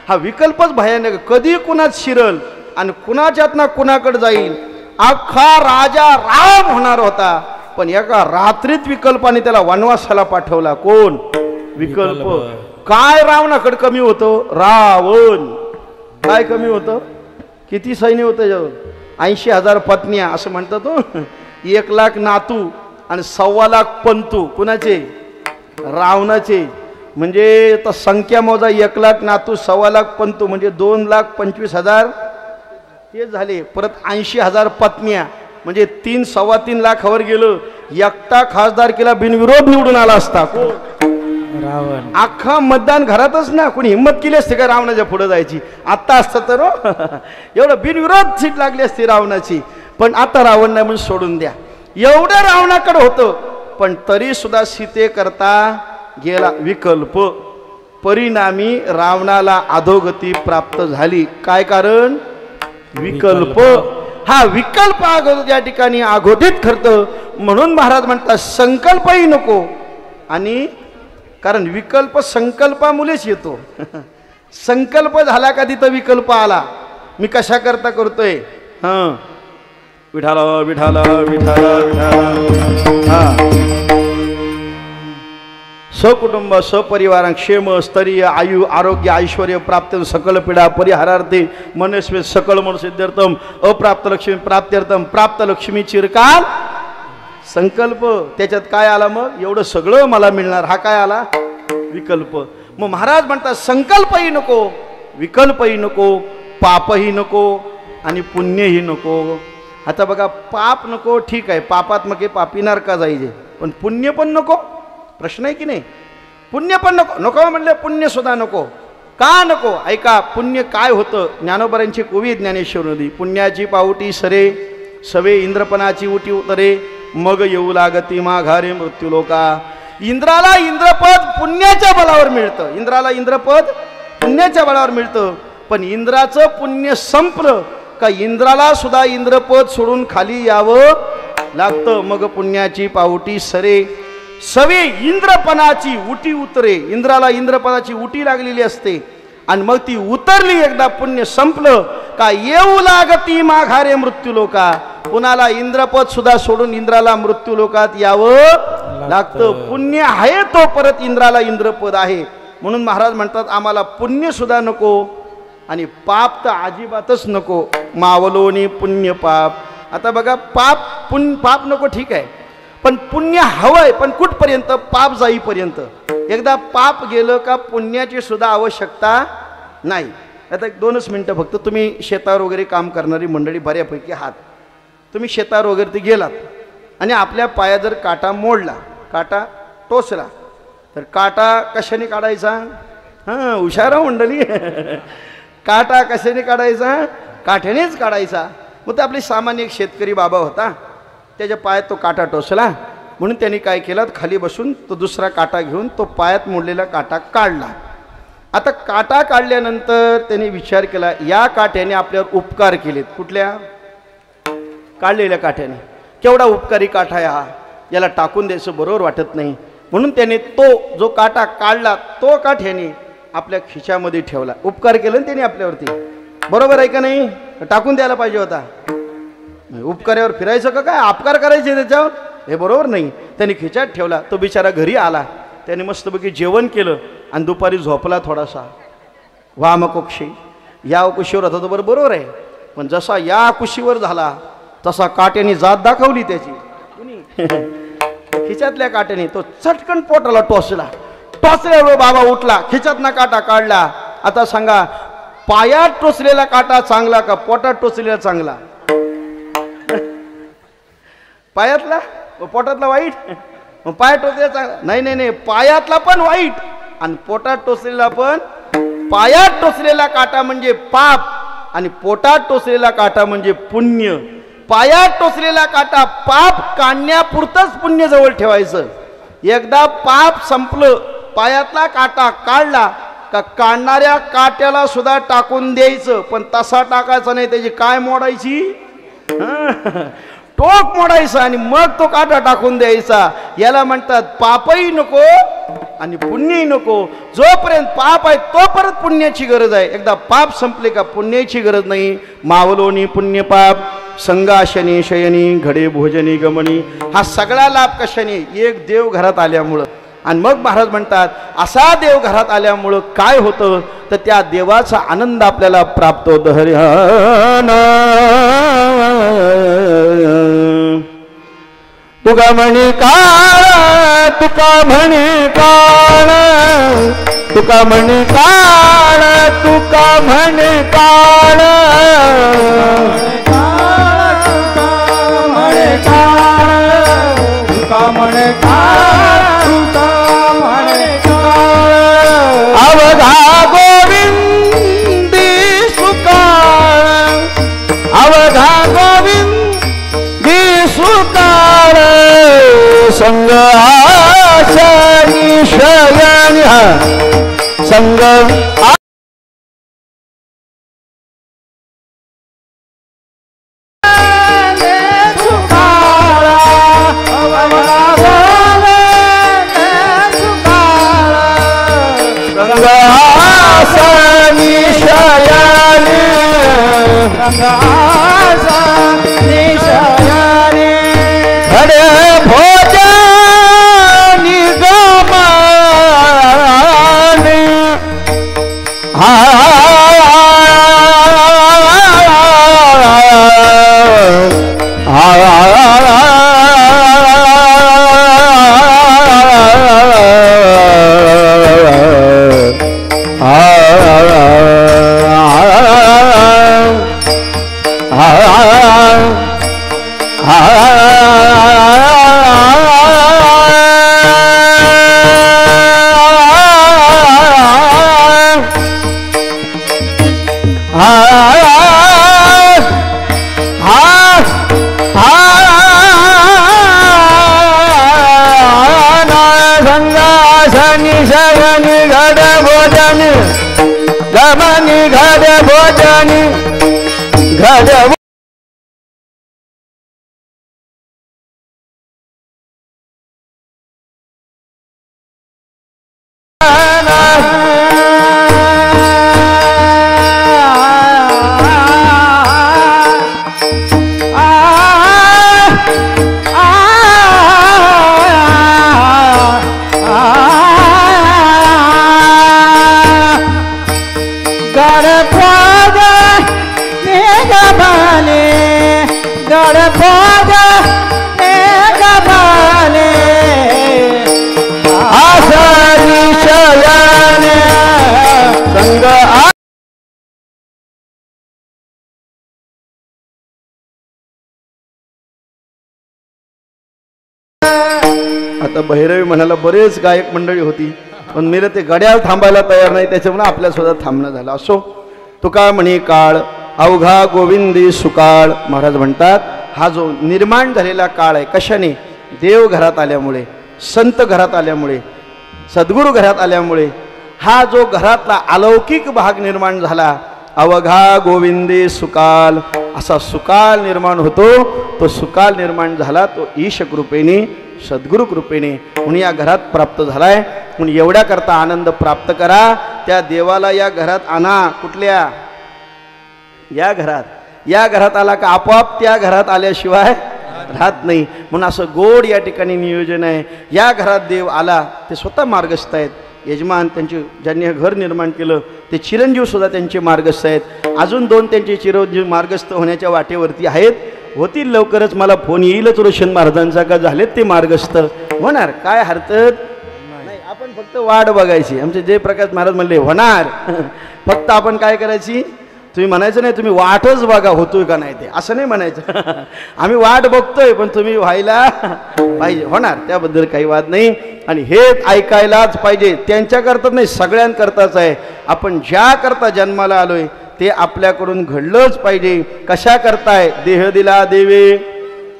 हा विकल्पच भयानक. कधी कुणात शिरल आणि कुणाच्यात ना कुणाकडे जाईल. अख्खा राजा राम होणार होता, पण एका रात्रीत विकल्पाने त्याला वनवासाला पाठवला. कोण? विकल्प. काय रावणाकडे कमी होतो? रावण. काय कमी होतं? किती सैन्य होतं जवळ? 80,000 पत्न्या असं म्हणतात तो. 1 लाख नातू आणि 1.25 लाख पंतू. कुणाचे? रावणाचे. म्हणजे तर संख्या मोजा. 1 लाख नातू 1.25 लाख पंतू म्हणजे 2,25,000 ते झाले. परत 80,000 पत्न्या म्हणजे 3-3.25 लाखावर गेलं. एकटा खासदार केला बिनविरोध निवडून आला असता. रावण. अख्खा मतदान घरातच ना. कोणी हिंमत केली असते का रावणाच्या पुढे जायची? आत्ता असतं तर एवढं बिनविरोध सीट लागली असती रावणाची. पण आता रावण नाही म्हणून सोडून द्या. एवढं रावणाकडे होतं, पण तरी सुद्धा सीते करता गेला विकल्प. परिणामी रावणाला अधोगती प्राप्त झाली. काय कारण? विकल्प. हा विकल्प या ठिकाणी अघोषित करतं. म्हणून महाराज म्हणतात संकल्पही नको. आणि कारण विकल्प संकल्पामुळेच येतो. संकल्प झाला का तिथं विकल्प आला. मी कशा करता करतोय? हां, विठाला विठाला विठाला विठाला. हा सकुटुंब सपरिवार क्षेम स्तरीय आयु आरोग्य ऐश्वर्य प्राप्त सकल पीडा परिहारार्थे मनस्वे सकल मनसिद्ध्यर्थम अप्राप्त लक्ष्मी प्राप्त्यर्थम प्राप्त लक्ष्मी चिरकाल संकल्प. त्याच्यात काय आला मग? एवढं सगळं मला मिळणार. हा काय आला? विकल्प. मग महाराज म्हणतात संकल्पही नको, विकल्पही नको, पापही नको आणि पुण्यही नको. आता बघा, पाप नको ठीक आहे, पापात मग पापी नरका जायचे, पण पुण्य पण नको. प्रश्न आहे की नाही? पुण्य पण नको. नको म्हणले पुण्य सुद्धा नको. का नको? ऐका, पुण्य काय होतं? ज्ञानोबरांची कोवी ज्ञानेश्वर नदी. पुण्याची पावटी सरे सवे इंद्रपणाची उटी उतरे मग येऊ लागती माघारे मृत्यूलोका. इंद्राला इंद्रपद पुण्याच्या बळावर मिळतं. इंद्राला इंद्रपद पुण्याच्या बळावर मिळतं. पण इंद्राचं पुण्य संपलं का इंद्राला सुद्धा इंद्रपद सोडून खाली यावं लागतं. मग पुण्याची पावटी सरे सवे इंद्रपणाची उटी उतरे. इंद्राला इंद्रपदाची उटी लागलेली असते आणि मग ती उतरली, एकदा पुण्य संपलं का येऊ लागती माघारे मृत्यूलोका. कुणाला इंद्रपद सुद्धा सोडून इंद्राला मृत्यूलोकात यावं लागतं. पुण्य आहे तो परत इंद्राला इंद्रपद आहे. म्हणून महाराज म्हणतात आम्हाला पुण्य सुद्धा नको आणि पाप तर अजिबातच नको. मावलोनी पुण्य पाप. आता बघा, पाप नको ठीक आहे, पण पुण्य हवंय, पण कुठपर्यंत? पाप जाईपर्यंत. एकदा पाप गेलं का पुण्याची सुद्धा आवश्यकता नाही. आता 2च मिनटं फक्त. तुम्ही शेतावर वगैरे काम करणारी मंडळी बऱ्यापैकी आहात. तुम्ही शेतावर वगैरे ते गेलात आणि आपल्या पाया जर काटा मोडला, काटा टोचला, तर काटा कशाने काढायचा? हां, हुशार मंडळी. काटा कशाने काढायचा? काठ्यानेच काढायचा. मग ते आपली सामान्य एक शेतकरी बाबा होता, त्याच्या पायात तो काटा टोचला, म्हणून त्यांनी काय केलं, खाली बसून तो दुसरा काटा घेऊन तो पायात मोडलेला काटा काढला. आता काटा काढल्यानंतर त्यांनी विचार केला, या काठ्याने आपल्यावर उपकार केलेत. कुठल्या? काढलेल्या काठ्याने. केवढा उपकारी काठा आहे हा, याला टाकून द्यायचं बरोबर वाटत नाही. म्हणून त्याने तो जो काटा काढला तो काठ्याने आपल्या खिशामध्ये ठेवला. उपकार केलं ना त्याने आपल्यावरती, बरोबर आहे का नाही? टाकून द्यायला पाहिजे होता. उपकारावर फिरायचं का काय? अपकार करायचे त्याच्यावर? हे बरोबर नाही. त्याने खिचात ठेवला. तो बिचारा घरी आला, त्याने मस्तपैकी जेवण केलं आणि दुपारी झोपला थोडासा. वामकुक्षी या कुशीवर होता तो बरोबर आहे, पण जसा या कुशीवर झाला तसा काट्याने जात दाखवली त्याची. खिच्यातल्या काट्याने तो चटकन पोटाला टोचला. टोचल्यावर बाबा उठला, खिच्यातला काटा काढला. आता सांगा, पायात टोचलेला काटा चांगला का पोटात टोचलेला चांगला? पायातला? पोटातला वाईट? पायात टोचलेला चांगला? नाही नाही नाही, पायातला पण वाईट आणि पोटात टोचलेला पण. पायात टोचलेला काटा म्हणजे पाप आणि पोटात टोचलेला काटा म्हणजे पुण्य. पायात टोचलेला काटा पाप काढण्यापुरतंच पुण्य जवळ ठेवायचं. एकदा पाप संपलं, पायातला काटा काढला का काढणाऱ्या काट्याला सुद्धा टाकून द्यायचं, पण तसा टाकायचा नाही, त्याची काय मोडायची? टोक मोडायचा आणि मग तो काटा टाकून द्यायचा. याला म्हणतात पापही नको आणि पुण्यही नको. जोपर्यंत पाप आहे तोपर्यंत पुण्याची गरज आहे. एकदा पाप संपले का पुण्याची गरज नाही. मावलोनी पुण्य पाप संगाशनी शयनी घडे भोजनी गमनी. हा सगळा लाभ कशाने? एक देव घरात आल्यामुळं. आणि मग महाराज म्हणतात असा देव घरात आल्यामुळं काय होतं, तर त्या देवाचा आनंद आपल्याला प्राप्त होतो. हरिहन तुका म्हणे काळ, तुका म्हणे काळ, तुका म्हणे काळ, तुका म्हणे काळ, तुका म्हणे काळ, तुका म्हणे काळ, तुका म्हणे काळ. अवघा गोविंदी सुकाळ, अवघा गोविंदी सुकाळ, संग आशनी शयनी संग घडे भोजनी गमनी आता भैरवी म्हणाला बरेच गायक मंडळी होती पण मेरे ते गड्याल थांबायला तयार नाही त्याच्यामुळे आपल्या स्वतः थांबणं झालं. असो तुका म्हणे काळ अवघा गोविंदी सुकाळ. महाराज म्हणतात हा जो निर्माण झालेला काळ आहे कशाने? देव घरात आल्यामुळे, संत घरात आल्यामुळे, सद्गुरू घरात आल्यामुळे हा जो घरातला अलौकिक भाग निर्माण झाला. अवघा गोविंदे सुकाल असा सुकाल निर्माण होतो. तो सुकाल निर्माण झाला तो ईश कृपेने सद्गुरु कृपेने म्हणून या घरात प्राप्त झालाय. म्हणून एवढ्या करता आनंद प्राप्त करा. त्या देवाला या घरात आणा. कुठल्या? या घरात आला का आपोआप त्या घरात आल्याशिवाय राहत नाही. म्हणून असं गोड या ठिकाणी नियोजन आहे. या घरात देव आला ते स्वतः मार्गस्थ आहेत. यजमान त्यांचे ज्यांनी घर निर्माण केलं ते चिरंजीव सुद्धा त्यांचे मार्गस्थ आहेत. अजून 2 त्यांचे चिरंजीव मार्गस्थ होण्याच्या वाटेवरती आहेत. होतील लवकरच. मला फोन येईलच रोशन महाराजांचा का झालेत ते मार्गस्थ होणार. काय हरकत नाही. आपण फक्त वाट बघायची. आमचे जयप्रकाश महाराज म्हणले होणार. फक्त आपण काय करायची? तुम्ही म्हणायचं नाही तुम्ही वाटच बघा होतोय का नाही ते असं नाही म्हणायचं. आम्ही वाट बघतोय पण तुम्ही व्हायला पाहिजे. होणार त्याबद्दल काही वाद नाही. आणि हेच ऐकायलाच पाहिजे. त्यांच्याकरताच नाही सगळ्यांकरताच आहे. आपण ज्या करता जन्माला आलोय ते आपल्याकडून घडलंच पाहिजे. कशा करताय? देह दिला देवे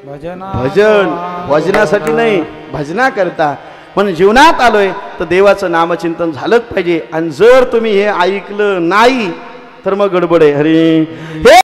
भजन. भजनासाठी नाही भजना करता. पण जीवनात आलोय तर देवाचं नामचिंतन झालंच पाहिजे. आणि जर तुम्ही हे ऐकलं नाही तर मग गडबड आहे. हरी हे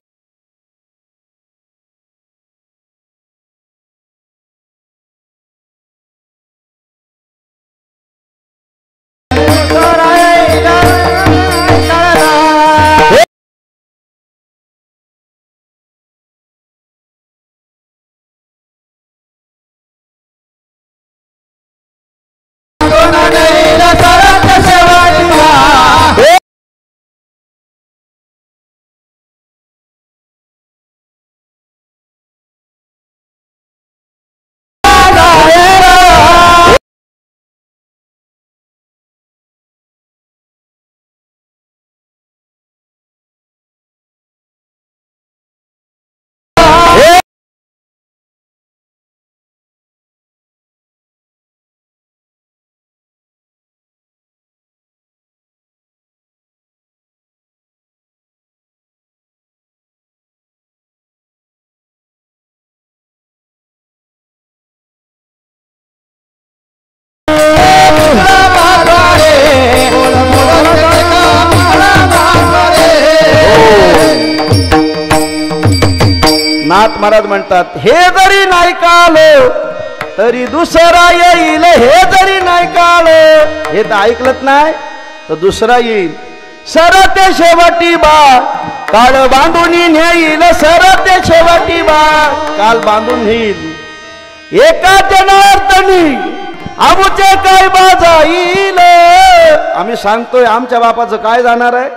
नाथ महाराज म्हणतात हे जरी नाही कालो तरी दुसरा येईल. हे जरी नाही कालो हे तर ऐकलत नाही तर दुसरा येईल. सरते शेवटी बा काळ बांधून नेईल. सरते शेवटी बा काल बांधून नेईल. एका जनार्दनी आमुचे काय बाजाईल. आम्ही सांगतोय आमच्या बापाचं काय जाणार आहे?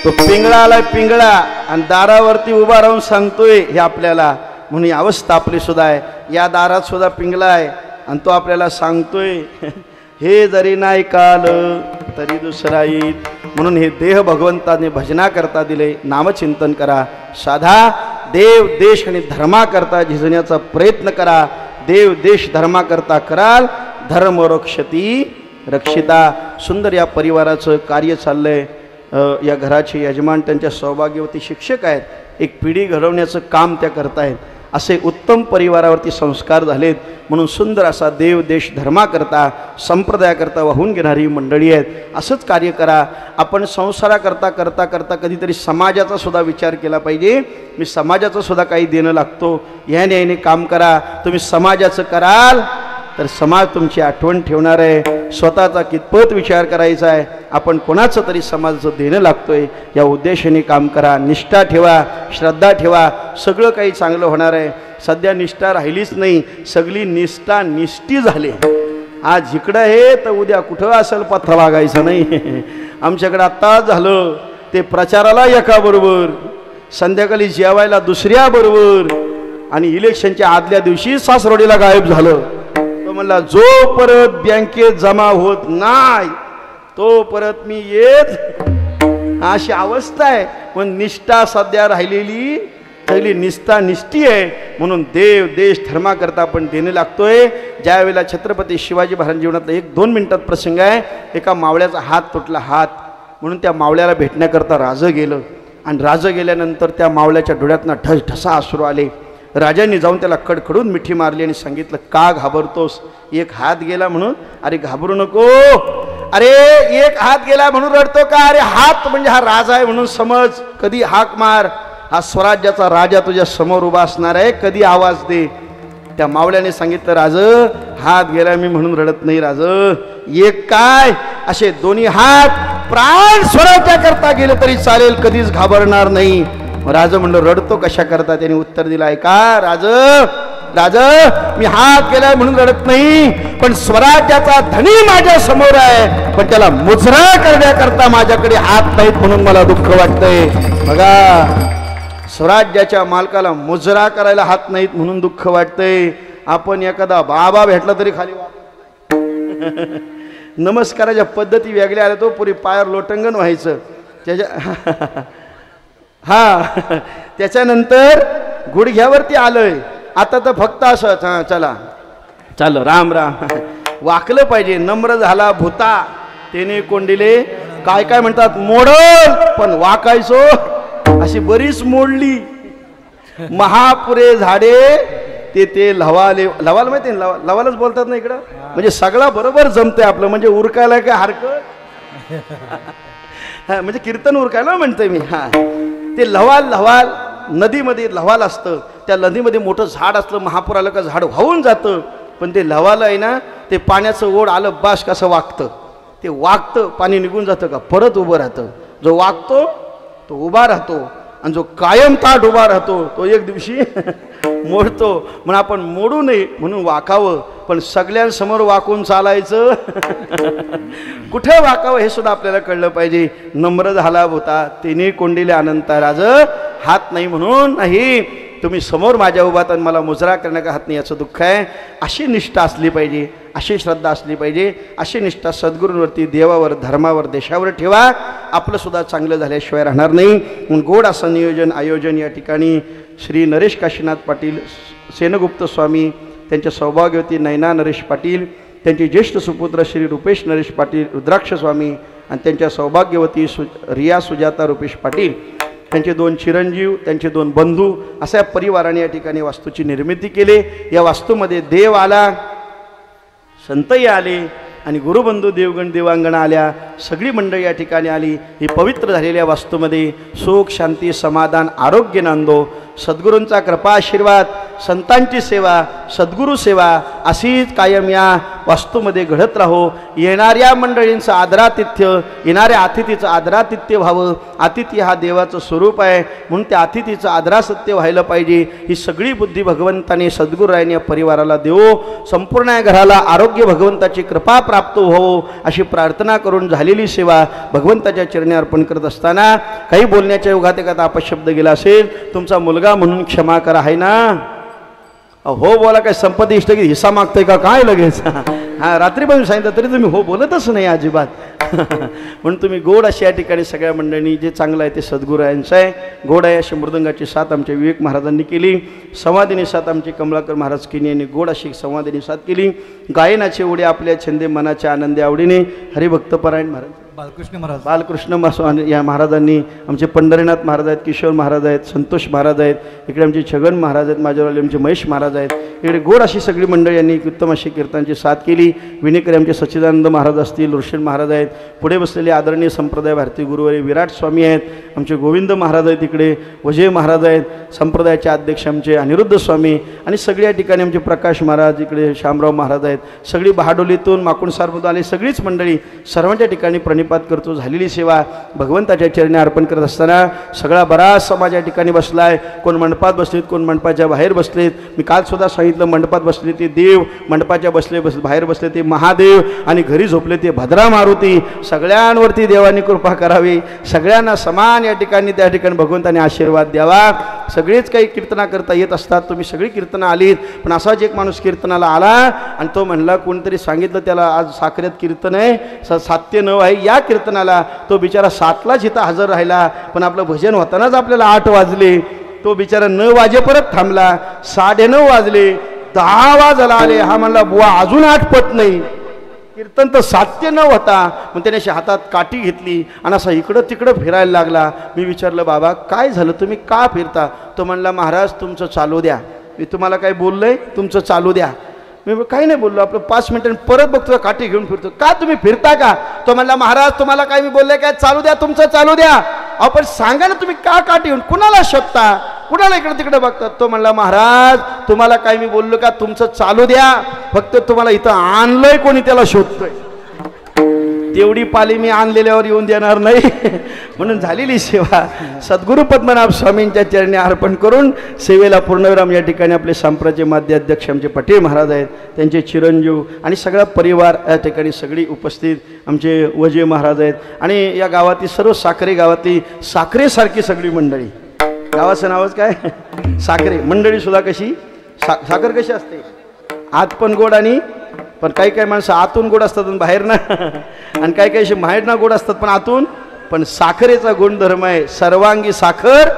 तो पिंगळा आलाय पिंगळा आणि दारावरती उभा राहून सांगतोय हे आपल्याला. म्हणून ही अवस्था आपली सुद्धा आहे. या दारात सुद्धा पिंगळा आहे आणि तो आपल्याला सांगतोय हे जरी नाही काल तरी दुसरा येईल. म्हणून हे देह भगवंताने भजनाकरता दिले. नामचिंतन करा, साधा देव देश आणि धर्माकरता झिजण्याचा प्रयत्न करा. देव देश धर्माकरता कराल धर्म रक्षती रक्षिता. सुंदर या परिवाराचं कार्य चाललंय. या घराचे यजमान त्यांच्या सौभाग्यवती शिक्षक आहेत. एक पिढी घडवण्याचं काम त्या करतायत. असे उत्तम परिवारावरती संस्कार झालेत. म्हणून सुंदर असा देव देश धर्माकरता संप्रदायाकरता वाहून घेणारी मंडळी आहेत. असंच कार्य करा. आपण संसाराकरता करता करता कधीतरी समाजाचा सुद्धा विचार केला पाहिजे. मी समाजाचं सुद्धा काही देणं लागतो ह्या न्यायाने काम करा. तुम्ही समाजाचं कराल तर समाज तुमची आठवण ठेवणार आहे. स्वतःचा कितपत विचार करायचा आहे. आपण कोणाचं तरी समाजाचं देणं लागतोय या उद्देशाने काम करा. निष्ठा ठेवा, श्रद्धा ठेवा, सगळं काही चांगलं होणार आहे. सध्या निष्ठा राहिलीच नाही, सगळी निष्ठा निष्ठी झाली. आज इकडं हे तर उद्या कुठं असेल पत्र वागायचं नाही. आमच्याकडे आत्ताच झालं. ते प्रचाराला एकाबरोबर, संध्याकाळी जेवायला दुसऱ्याबरोबर आणि इलेक्शनच्या आदल्या दिवशी सासरवडीला गायब झालं. तो म्हणला जो परत बँकेत जमा होत नाही तो परत मी येत. अशी अवस्था आहे. पण निष्ठा सध्या राहिलेली सगळी निष्ठा निष्ठी आहे. म्हणून देव देश धर्माकरता आपण देणे लागतोय. ज्यावेळेला छत्रपती शिवाजी महाराज जीवनातला 1-2 मिनिटात प्रसंग आहे. एका मावळ्याचा हात तुटला. हात म्हणून त्या मावळ्याला भेटण्याकरता राजं गेलं आणि राजं गेल्यानंतर त्या मावळ्याच्या डोळ्यातनं ढसा अश्रू आले. राजांनी जाऊन त्याला कडकडून मिठी मारली आणि सांगितलं का घाबरतोस? एक हात गेला म्हणून? अरे घाबरू नको. अरे एक हात गेला म्हणून रडतो का? अरे हात म्हणजे हा राजा आहे म्हणून समज. कधी हाक मार. हा स्वराज्याचा राजा तुझ्या समोर उभा असणार आहे. कधी आवाज दे. त्या मावळ्याने सांगितलं राज हात गेला मी म्हणून रडत नाही राज. एक काय असे दोन्ही हात प्राण स्वराज्याकरता गेले तरी चालेल, कधीच घाबरणार नाही. राज म्हणलं रडतो कशा करता? त्याने उत्तर दिलं आहे का राज राज मी हात गेलाय म्हणून रडत नाही, पण स्वराज्याचा धनी माझ्या समोर आहे, पण त्याला मुजरा करण्याकरता माझ्याकडे हात नाहीत म्हणून मला दुःख वाटतंय. बघा स्वराज्याच्या मालकाला मुजरा करायला हात नाहीत म्हणून दुःख वाटतंय. आपण एखादा बाबा भेटला तरी खाली नमस्काराच्या पद्धती वेगळ्या आल्या. तो पुरी पायावर लोटंगण व्हायचं त्याच्या हा त्याच्यानंतर गुडघ्यावरती आलंय. आता तर फक्त असंच हां चला चाल राम राम वाकलं पाहिजे. नम्र झाला भूता तेने कोंडिले काय काय म्हणतात मोडल, पण वाकायचो अशी बरीच मोडली. महापुरे झाडे ते ते लवाले. लवाल माहिती लवालच बोलतात ना इकडं. म्हणजे सगळा बरोबर जमतंय आपलं. म्हणजे उरकायला काय हरकत म्हणजे कीर्तन उरकायला म्हणतोय मी. हा ते लवाल लवाल नदीमध्ये लवाल असतं. त्या नदीमध्ये मोठं झाड असलं, महापूर आलं का झाड वाहून जातं. पण ते लवाल आहे ना, ते पाण्याचं ओढ आलं बास कसं वागतं. ते वागतं पाणी निघून जातं का परत उभं राहतं. जो वागतो तो उभा राहतो आणि जो कायम ताट उभा राहतो तो एक दिवशी मोडतो. म्हणून आपण मोडू नये म्हणून वाकावं, पण सगळ्यांसमोर वाकून चालायचं कुठे वाकावं हे सुद्धा आपल्याला कळलं पाहिजे. नम्र झाला होता तिने कोंडिले अनंता राज. हात नाही म्हणून नाही, तुम्ही समोर माझ्या उभात आणि मला मुजरा करण्याचा हात नाही याचं दुःख आहे. अशी निष्ठा असली पाहिजे, अशी श्रद्धा असली पाहिजे. अशी निष्ठा सद्गुरूंवरती, देवावर, धर्मावर, देशावर ठेवा. आपलं सुद्धा चांगलं झाल्याशिवाय राहणार नाही. म्हणून गोड असं नियोजन आयोजन या ठिकाणी श्री नरेश काशीनाथ पाटील सेनगुप्त स्वामी, त्यांच्या सौभाग्यवती नयना नरेश पाटील, त्यांचे ज्येष्ठ सुपुत्र श्री रुपेश नरेश पाटील रुद्राक्ष स्वामी आणि त्यांच्या सौभाग्यवती रिया सुजाता रुपेश पाटील, त्यांचे 2 चिरंजीव, त्यांचे 2 बंधू, अशा परिवाराने या ठिकाणी वास्तूची निर्मिती केली. या वास्तूमध्ये देव आला, संतही आले आणि गुरुबंधू देवगण देवांगणा आल्या. सगळी मंडळी या ठिकाणी आली. ही पवित्र झालेल्या वास्तूमध्ये सुख शांती समाधान आरोग्य नांदो. सद्गुरूंचा कृपा आशीर्वाद, संतांची सेवा, सद्गुरू सेवा अशीच कायम या वास्तूमध्ये घडत राहो. येणाऱ्या मंडळींचं आदरातिथ्य, येणाऱ्या अतिथीचं आदरातिथ्य व्हावं. अतिथी हा देवाचं स्वरूप आहे, म्हणून त्या अतिथीचं आदरासत्य व्हायला पाहिजे. ही सगळी बुद्धी भगवंताने सद्गुरुरायांनी या परिवाराला देवो. संपूर्ण या घराला आरोग्य भगवंताची कृपा प्राप्त हो अशी प्रार्थना करून झालेली सेवा भगवंताच्या चरणी अर्पण करत असताना काही बोलण्याच्या युगात एखादा अपशब्द गेला असेल, तुमचा मुलगा म्हणून क्षमा करा. आहे ना? हो बोला. काय संपत्ती इष्ट की हिस्सा मागतोय का काय लगेच? हां, रात्रीपासून सांगितलं तरी तुम्ही हो बोलतच नाही अजिबात. म्हणून तुम्ही गोड अशी या ठिकाणी सगळ्या मंडळींनी जे चांगलं आहे ते सद्गुरुरायांचं आहे. गोड आहे अशी मृदंगाची साथ आमच्या विवेक महाराजांनी केली. संवादिनी साथ आमचे कमलाकर महाराज किनी यांनी गोड अशी संवादिनी साथ केली. गायनाचे उडे आपल्या छंदे मनाच्या आनंदी आवडीने हरिभक्तपरायण महाराज बालकृष्ण या महाराजांनी, आमचे पंढरीनाथ महाराज आहेत, किशोर महाराज आहेत, संतोष महाराज आहेत, इकडे आमचे छगन महाराज आहेत, माझ्यावाले आमचे महेश महाराज आहेत. इकडे गोड अशी सगळी मंडळी यांनी उत्तम अशी कीर्तनाची साथ केली. विनेकरी आमचे सच्चिदानंद महाराज असतील, ऋषण महाराज आहेत, पुढे बसलेले आदरणीय संप्रदाय भारतीय गुरुवारी विराट स्वामी आहेत, आमचे गोविंद महाराज आहेत, इकडे वजय महाराज आहेत, संप्रदायाचे अध्यक्ष आमचे अनिरुद्ध स्वामी, आणि सगळ्या ठिकाणी आमचे प्रकाश महाराज, इकडे शामराव महाराज आहेत. सगळी बहाडोलीतून माकुणसारमधून आले सगळीच मंडळी सर्वांच्या ठिकाणी प्रणिपात करतो. झालेली सेवा भगवंताच्या चरणी अर्पण करत असताना सगळा बराच समाज या ठिकाणी बसला आहे. कोण मंडपात बसलेत, कोण मंडपाच्या बाहेर बसलेत. मी काल सुद्धा सांगितलं, मंडपात बसले ते देव, मंडपाच्या बाहेर बसले ते महादेव, आणि घरी झोपले ते भद्रा मारुती. सगळ्यांवरती देवाने कृपा करावी, सगळ्यांना समान या ठिकाणी त्या ठिकाणी भगवंताने आशीर्वाद द्यावा. सगळेच काही कीर्तना करता येत असतात, तुम्ही सगळी कीर्तनं आलीत, पण असाच एक माणूस कीर्तनाला आला आणि तो म्हणला, कोणतरी सांगितलं त्याला आज साखरेत कीर्तन आहे, 7 ते 9 आहे, या कीर्तनाला. तो बिचारा 7लाच इथं हजर राहिला, पण आपलं भजन होतानाच आपल्याला 8 वाजले. तो बिचारा 9 वाजेपर्यंत थांबला, 9:30 वाजले, 10 वाजायला आले. हा म्हणला, बुवा अजून 8 पट नाही. कीर्तन तर 7 ते 9 होता. मग त्याने अशी हातात काठी घेतली आणि असा इकडं तिकडं फिरायला लागला. मी विचारलं, बाबा काय झालं, तुम्ही का फिरता? तो म्हणला, महाराज तुमचं चालू द्या. मी तुम्हाला काय बोललोय? तुमचं चालू द्या. मी काही नाही बोललो. आपलं 5 मिनिटांनी परत बघतो काठी घेऊन फिरतो. का तुम्ही फिरता का? तो म्हणला, महाराज तुम्हाला काय मी बोलले काय? चालू द्या, तुमचं चालू द्या. आपण सांगा ना, तुम्ही का काठी घेऊन कुणाला शोधता, कुणाला इकडे तिकडे बघतात? तो म्हणला, महाराज तुम्हाला काय मी बोललो का? तुमचं चालू द्या, फक्त तुम्हाला इथं आणलंय कोणी त्याला शोधतोय. तेवढी पाली मी आणलेल्यावर येऊन देणार नाही. म्हणून झालेली सेवा सद्गुरू पद्मनाभ स्वामींच्या चरणी अर्पण करून सेवेला पूर्णविराम या ठिकाणी आपले संप्रदायाचे माध्यध्यक्ष आमचे पटेल महाराज आहेत, त्यांचे चिरंजीव आणि सगळा परिवार या ठिकाणी सगळी उपस्थित, आमचे वजय महाराज आहेत, आणि या गावातील सर्व साखरे गावातली साखरेसारखी सगळी मंडळी. गावाचं नावच काय? साखरे. मंडळी सुद्धा कशी साखर कशी असते, आत पण गोड, आणि पण काही काही माणसं आतून गोड असतात आणि बाहेर ना, आणि काही काही बाहेर ना गोड असतात पण आतून. पण साखरेचा गुणधर्म आहे, सर्वांगी साखर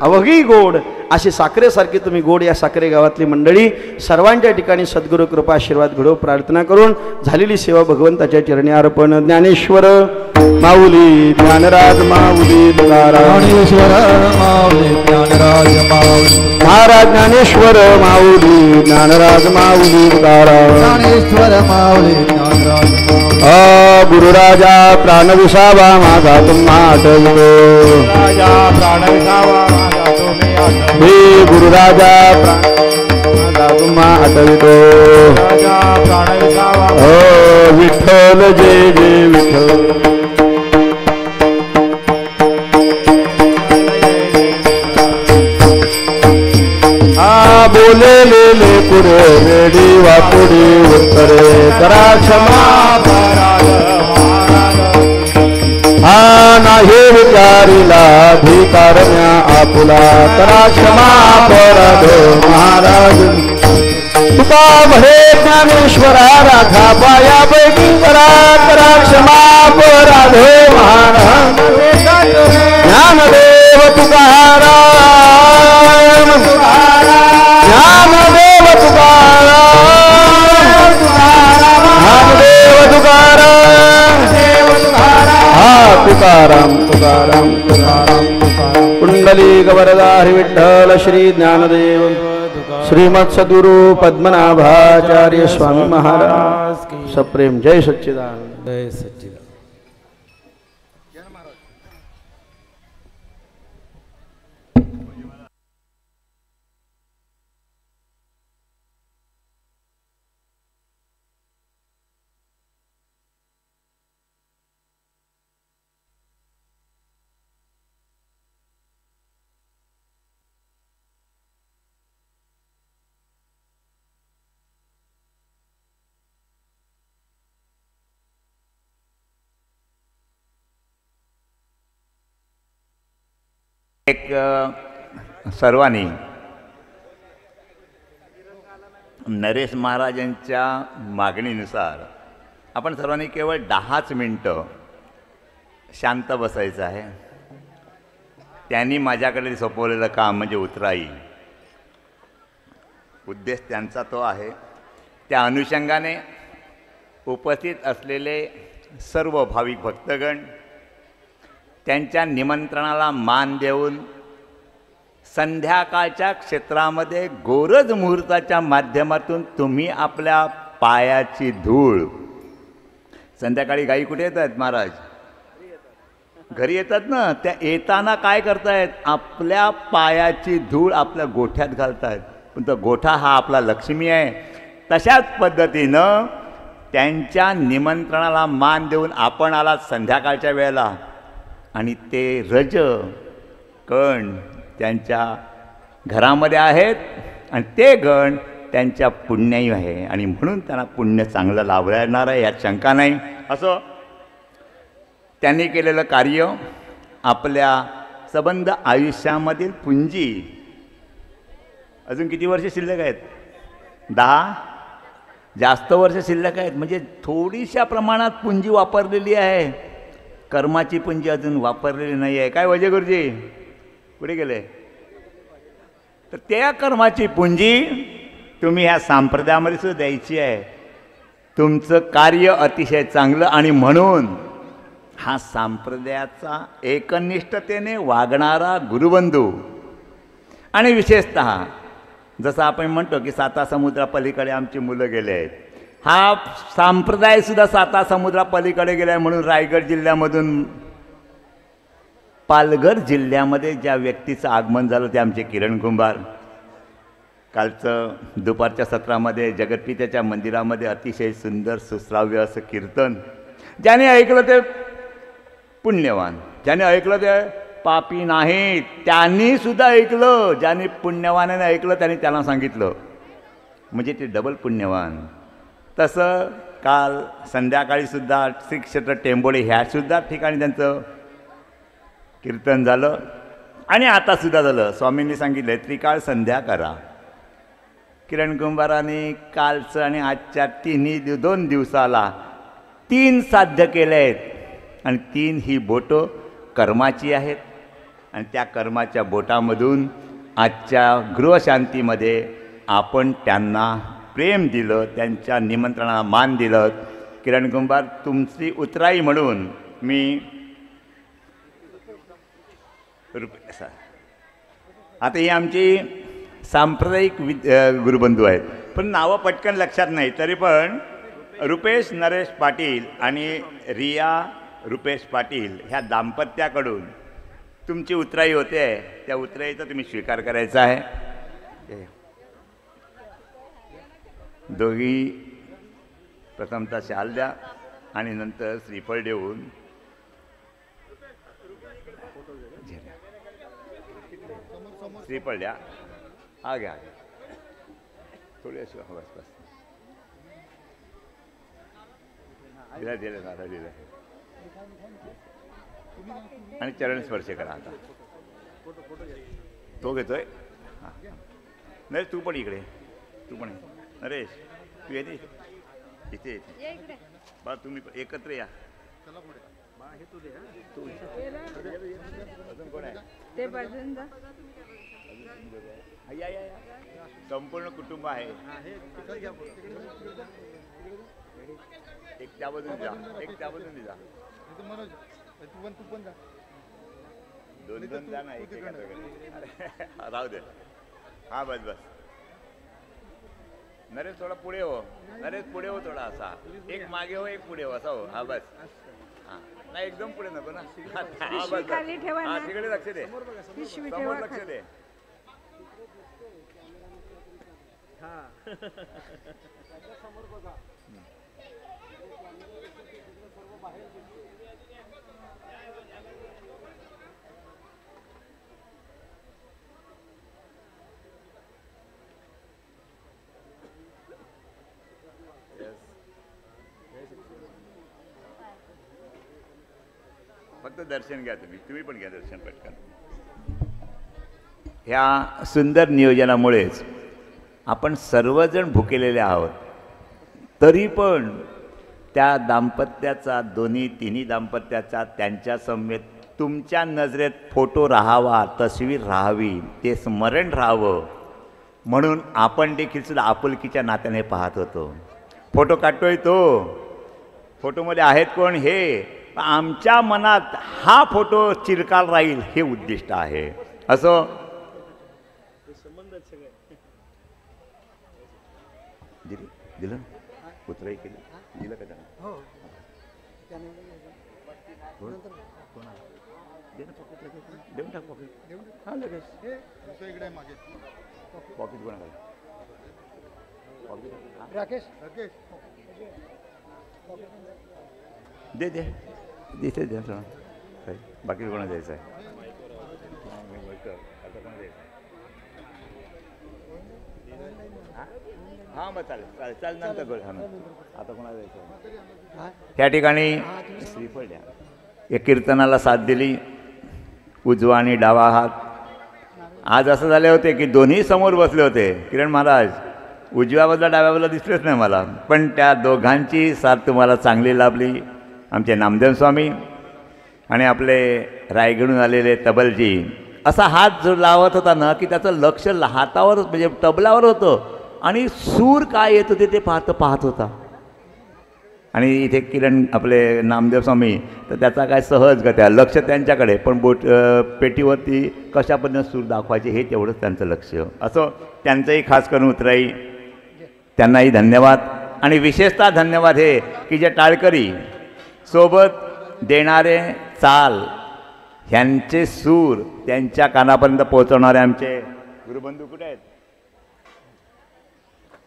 अवघी गोड. अशी साखरेसारखी तुम्ही गोड या साखरे गावातली मंडळी सर्वांच्या ठिकाणी सद्गुरू कृपा आशीर्वाद घडो प्रार्थना करून झालेली सेवा भगवंताच्या चरणी अर्पण. ज्ञानेश्वर माऊली ज्ञानराज माऊली ज्ञानेश्वर माऊली ज्ञानराज माऊली महाराज ज्ञानेश्वर माऊली ज्ञानराज माऊली ज्ञानेश्वर माऊली ज्ञानराज गुरुराजा प्राणविसावा माझा तुम्हा आठवतो. राजा प्राणविसावा माझा तुम्ही आठवतो. हे गुरुराजा प्राणविसावा तुम्हा आठवतो. राजा प्राणविसावा हो विठ्ठल जय जय विठ्ठल. बोले लेले पुरे रेडी वापुडी उत्तरे करा क्षमा हा नाही विचारिला भिकारण्या आपुला करा क्षमा पराध महाराज. तुका म्हणे ज्ञानेश्वरा राधा पायापैकी करा करा क्षमा पराध महाराज. ज्ञानदेव तुकाराम ज्ञानदेव तुकाराम ज्ञानदेव तुकाराम हा तुकाराम तुकाराम तुकाराम. कुंडली गवरदा हरि विठ्ठल श्री ज्ञानदेव श्रीमत् सद्गुरु पद्मनाभाचार्य स्वामी महाराज सप्रेम. जय सच्चिदानंद. जय सच्चिदानंद. एक सर्वांनी नरेश महाराजांच्या मागणीनुसार आपण सर्वांनी केवळ 10च मिनटं शांत बसायचं आहे. त्यांनी माझ्याकडे सोपवलेलं काम म्हणजे उतराई. उद्देश त्यांचा तो आहे. त्या अनुषंगाने उपस्थित असलेले सर्व भाविक भक्तगण त्यांच्या निमंत्रणाला मान देऊन संध्याकाळच्या क्षेत्रामध्ये गोरज मुहूर्ताच्या माध्यमातून तुम्ही आपल्या पायाची धूळ, संध्याकाळी गाई कुठे येतात महाराज? घरी येतात ना. त्या येताना काय करतायत? आपल्या पायाची धूळ आपल्या गोठ्यात घालतायत. पण तो गोठा हा आपला लक्ष्मी आहे. तशाच पद्धतीनं त्यांच्या निमंत्रणाला मान देऊन आपण आलात संध्याकाळच्या वेळेला आणि ते रज कण त्यांच्या घरामध्ये आहेत आणि ते गण त्यांच्या पुण्याई आहे आणि म्हणून त्यांना पुण्य चांगलं लाभलं येणार आहे यात शंका नाही. असं त्यांनी केलेलं कार्य आपल्या सबंध आयुष्यामधील पुंजी अजून किती वर्ष शिल्लक आहेत? 10 जास्त वर्ष शिल्लक आहेत. म्हणजे थोडीशा प्रमाणात पुंजी वापरलेली आहे. कर्माची पुंजी अजून वापरलेली नाही आहे. काय वजे गुरुजी कुठे गेले? तर त्या कर्माची पुंजी तुम्ही ह्या संप्रदायामध्ये सुद्धा द्यायची आहे. तुमचं कार्य अतिशय चांगलं आणि म्हणून हा संप्रदायाचा एकनिष्ठतेने वागणारा गुरुबंधू आणि विशेषतः जसं आपण म्हणतो की 7 समुद्रापलीकडे आमची मुलं गेले आहेत, हा संप्रदायसुद्धा 7 समुद्रापलीकडे गेला आहे. म्हणून रायगड जिल्ह्यामधून पालघर जिल्ह्यामध्ये ज्या व्यक्तीचं आगमन झालं ते आमचे किरण कुंभार. कालचं दुपारच्या सत्रामध्ये जगतपित्याच्या मंदिरामध्ये अतिशय सुंदर सुश्राव्य असं कीर्तन, ज्याने ऐकलं ते पुण्यवान, ज्याने ऐकलं ते पापी नाहीत. त्यांनी सुद्धा ऐकलं. ज्याने पुण्यवानाने ऐकलं त्यांनी त्यांना सांगितलं, म्हणजे ते डबल पुण्यवान. तसं काल संध्याकाळीसुद्धा श्री क्षेत्र टेंबोडे ह्यासुद्धा ठिकाणी त्यांचं कीर्तन झालं आणि आतासुद्धा झालं. स्वामींनी सांगितलं त्रिकाळ संध्या करा. किरण कुंभारांनी कालचं आणि आजच्या 2 दिवसाला 3 साध्य केले आहेत आणि 3 ही बोटं कर्माची आहेत आणि त्या कर्माच्या बोटामधून आजच्या गृहशांतीमध्ये आपण त्यांना प्रेम दिलं, त्यांच्या निमंत्रणाला मान दिलं. किरण कुंभार तुमची उतराई म्हणून मी आता ही आमची सांप्रदायिक गुरुबंधू आहेत, पण नावं पटकन लक्षात नाही. तरी पण रुपेश नरेश पाटील आणि रिया रुपेश पाटील ह्या दाम्पत्याकडून तुमची उतराई होते. त्या उतराईचा तुम्ही स्वीकार करायचा आहे. दोघी प्रथमतः शाल द्या आणि नंतर श्रीफळ देऊन श्रीफळ द्या. हा घ्या थोडी अशी बस बस दिला दिलं दादा दिलं आणि चरण स्पर्श करा. आता तो घेतोय. हां नरेश तू पण इकडे, तू पण नरेश तू येते इथे येते बा, तुम्ही एकत्र या. अजून कोण आहे? या या या संपूर्ण कुटुंब आहे. एक त्या बाजून जा, एक त्या बाजून जा. 2 जा ना, एक राहू दे. हा बस बस. नरेश थोडा पुढे हो. नरेश पुढे हो थोडा असा. एक मागे हो, एक पुढे हो असा हो. हा बस. हा नाही एकदम पुढे नको ना. हा बस. हा तिकडे लक्ष दे, समोर लक्ष दे. समोर बघा. फक्त दर्शन घ्या तुम्ही पण घ्या दर्शन पटकन. ह्या सुंदर नियोजनामुळेच आपण सर्वजण भुकेलेले आहोत. तरी पण त्या दाम्पत्याचा, दोन्ही तिन्ही दाम्पत्याचा, त्यांच्या समेत तुमच्या नजरेत फोटो राहावा, तस्वीर राहावी, ते स्मरण राहावं म्हणून आपण देखील सुद्धा आपुलकीच्या नात्याने पाहत होतो. फोटो काढतोय तो, फोटोमध्ये आहेत कोण हे, आमच्या मनात हा फोटो चिरकाल राहील हे उद्दिष्ट आहे. असो दिलं पुत्रही केलं दिलं का त्यांना देऊन टाक पॉकेट. हां लगेच पॉकेट कोणाला पॉकेट राकेश दे दे दिसे द्या सर. बाकी कोणा द्यायचं आहे? आता कोणा द्यायचं? हां मग चालेल चालेल चालेल नंतर करू. हां आता कोणाला द्यायचं? त्या ठिकाणी श्रीफळ द्या. या कीर्तनाला साथ दिली उजवा आणि डावा हात. आज असं झाले होते की दोन्ही समोर बसले होते. किरण महाराज उजव्या बाजूला डाव्या बाजूला दिसलेच नाही मला, पण त्या दोघांची साथ तुम्हाला चांगली लाभली. आमचे नामदेव स्वामी आणि आपले रायगडून आलेले तबलजी असा हात जो लावत होता ना की त्याचं लक्ष हातावर म्हणजे तबलावर होतं आणि सूर काय येत होते ते पाहत होता. आणि इथे किरण आपले नामदेव स्वामी तर त्याचा काय सहज गत्या लक्ष त्यांच्याकडे, पण पेटीवरती कशा पद्धतीने सूर दाखवायचे हे तेवढंच त्यांचं लक्ष. असं त्यांचंही खास करून उतराई त्यांनाही धन्यवाद. आणि विशेषतः धन्यवाद हे की जे टाळकरी सोबत देणारे चाल ह्यांचे सूर त्यांच्या कानापर्यंत पोहोचवणारे आमचे गुरुबंधू कुठे आहेत?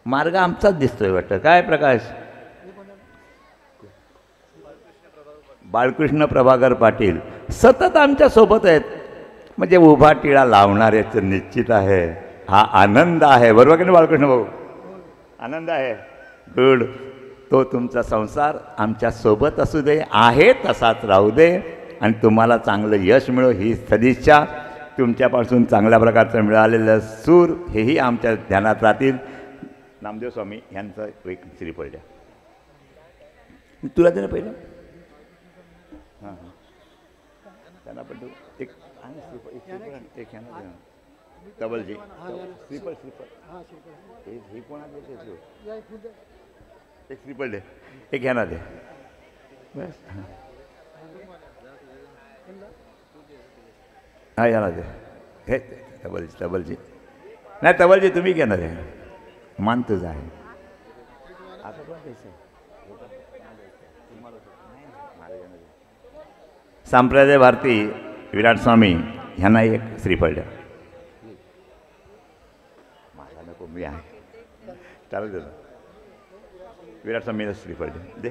मार्ग आमचाच दिसतोय वाटतं. काय प्रकाश? बाळकृष्ण प्रभाकर पाटील सतत आमच्या सोबत आहेत. म्हणजे उभा टिळा लावणाऱ्याचं निश्चित आहे. हा आनंद आहे. बरोबर की नाही बाळकृष्ण भाऊ? आनंद आहे. गुड. तो तुमचा संसार आमच्या सोबत असू दे, आहे तसाच राहू दे आणि तुम्हाला चांगलं यश मिळो ही सदिच्छा. तुमच्यापासून चांगल्या प्रकारचं मिळालेलं सूर हेही आमच्या ध्यानात राहतील. नामदेव स्वामी यांचं एक श्रीफळ द्या. तुला दे ना पहिलं. हां हां त्यांना पण तू एक आणि श्रीफळ एक ह्यांना दे ना. तबलजी श्रीफळ हे कोणाला देते? एक श्रीफळ दे, एक ह्यांना दे बस. हां ह्याला दे. हे तबलजी नाही तबलजी तुम्ही घेणार आहे. मान तुझा आहे. आता कोण द्यायचं? संप्रदाय भारती विराट स्वामी ह्यांना एक श्रीफळ द्या. मला नको, मी आहे. चालेल विराट स्वामीला श्रीफळ दे.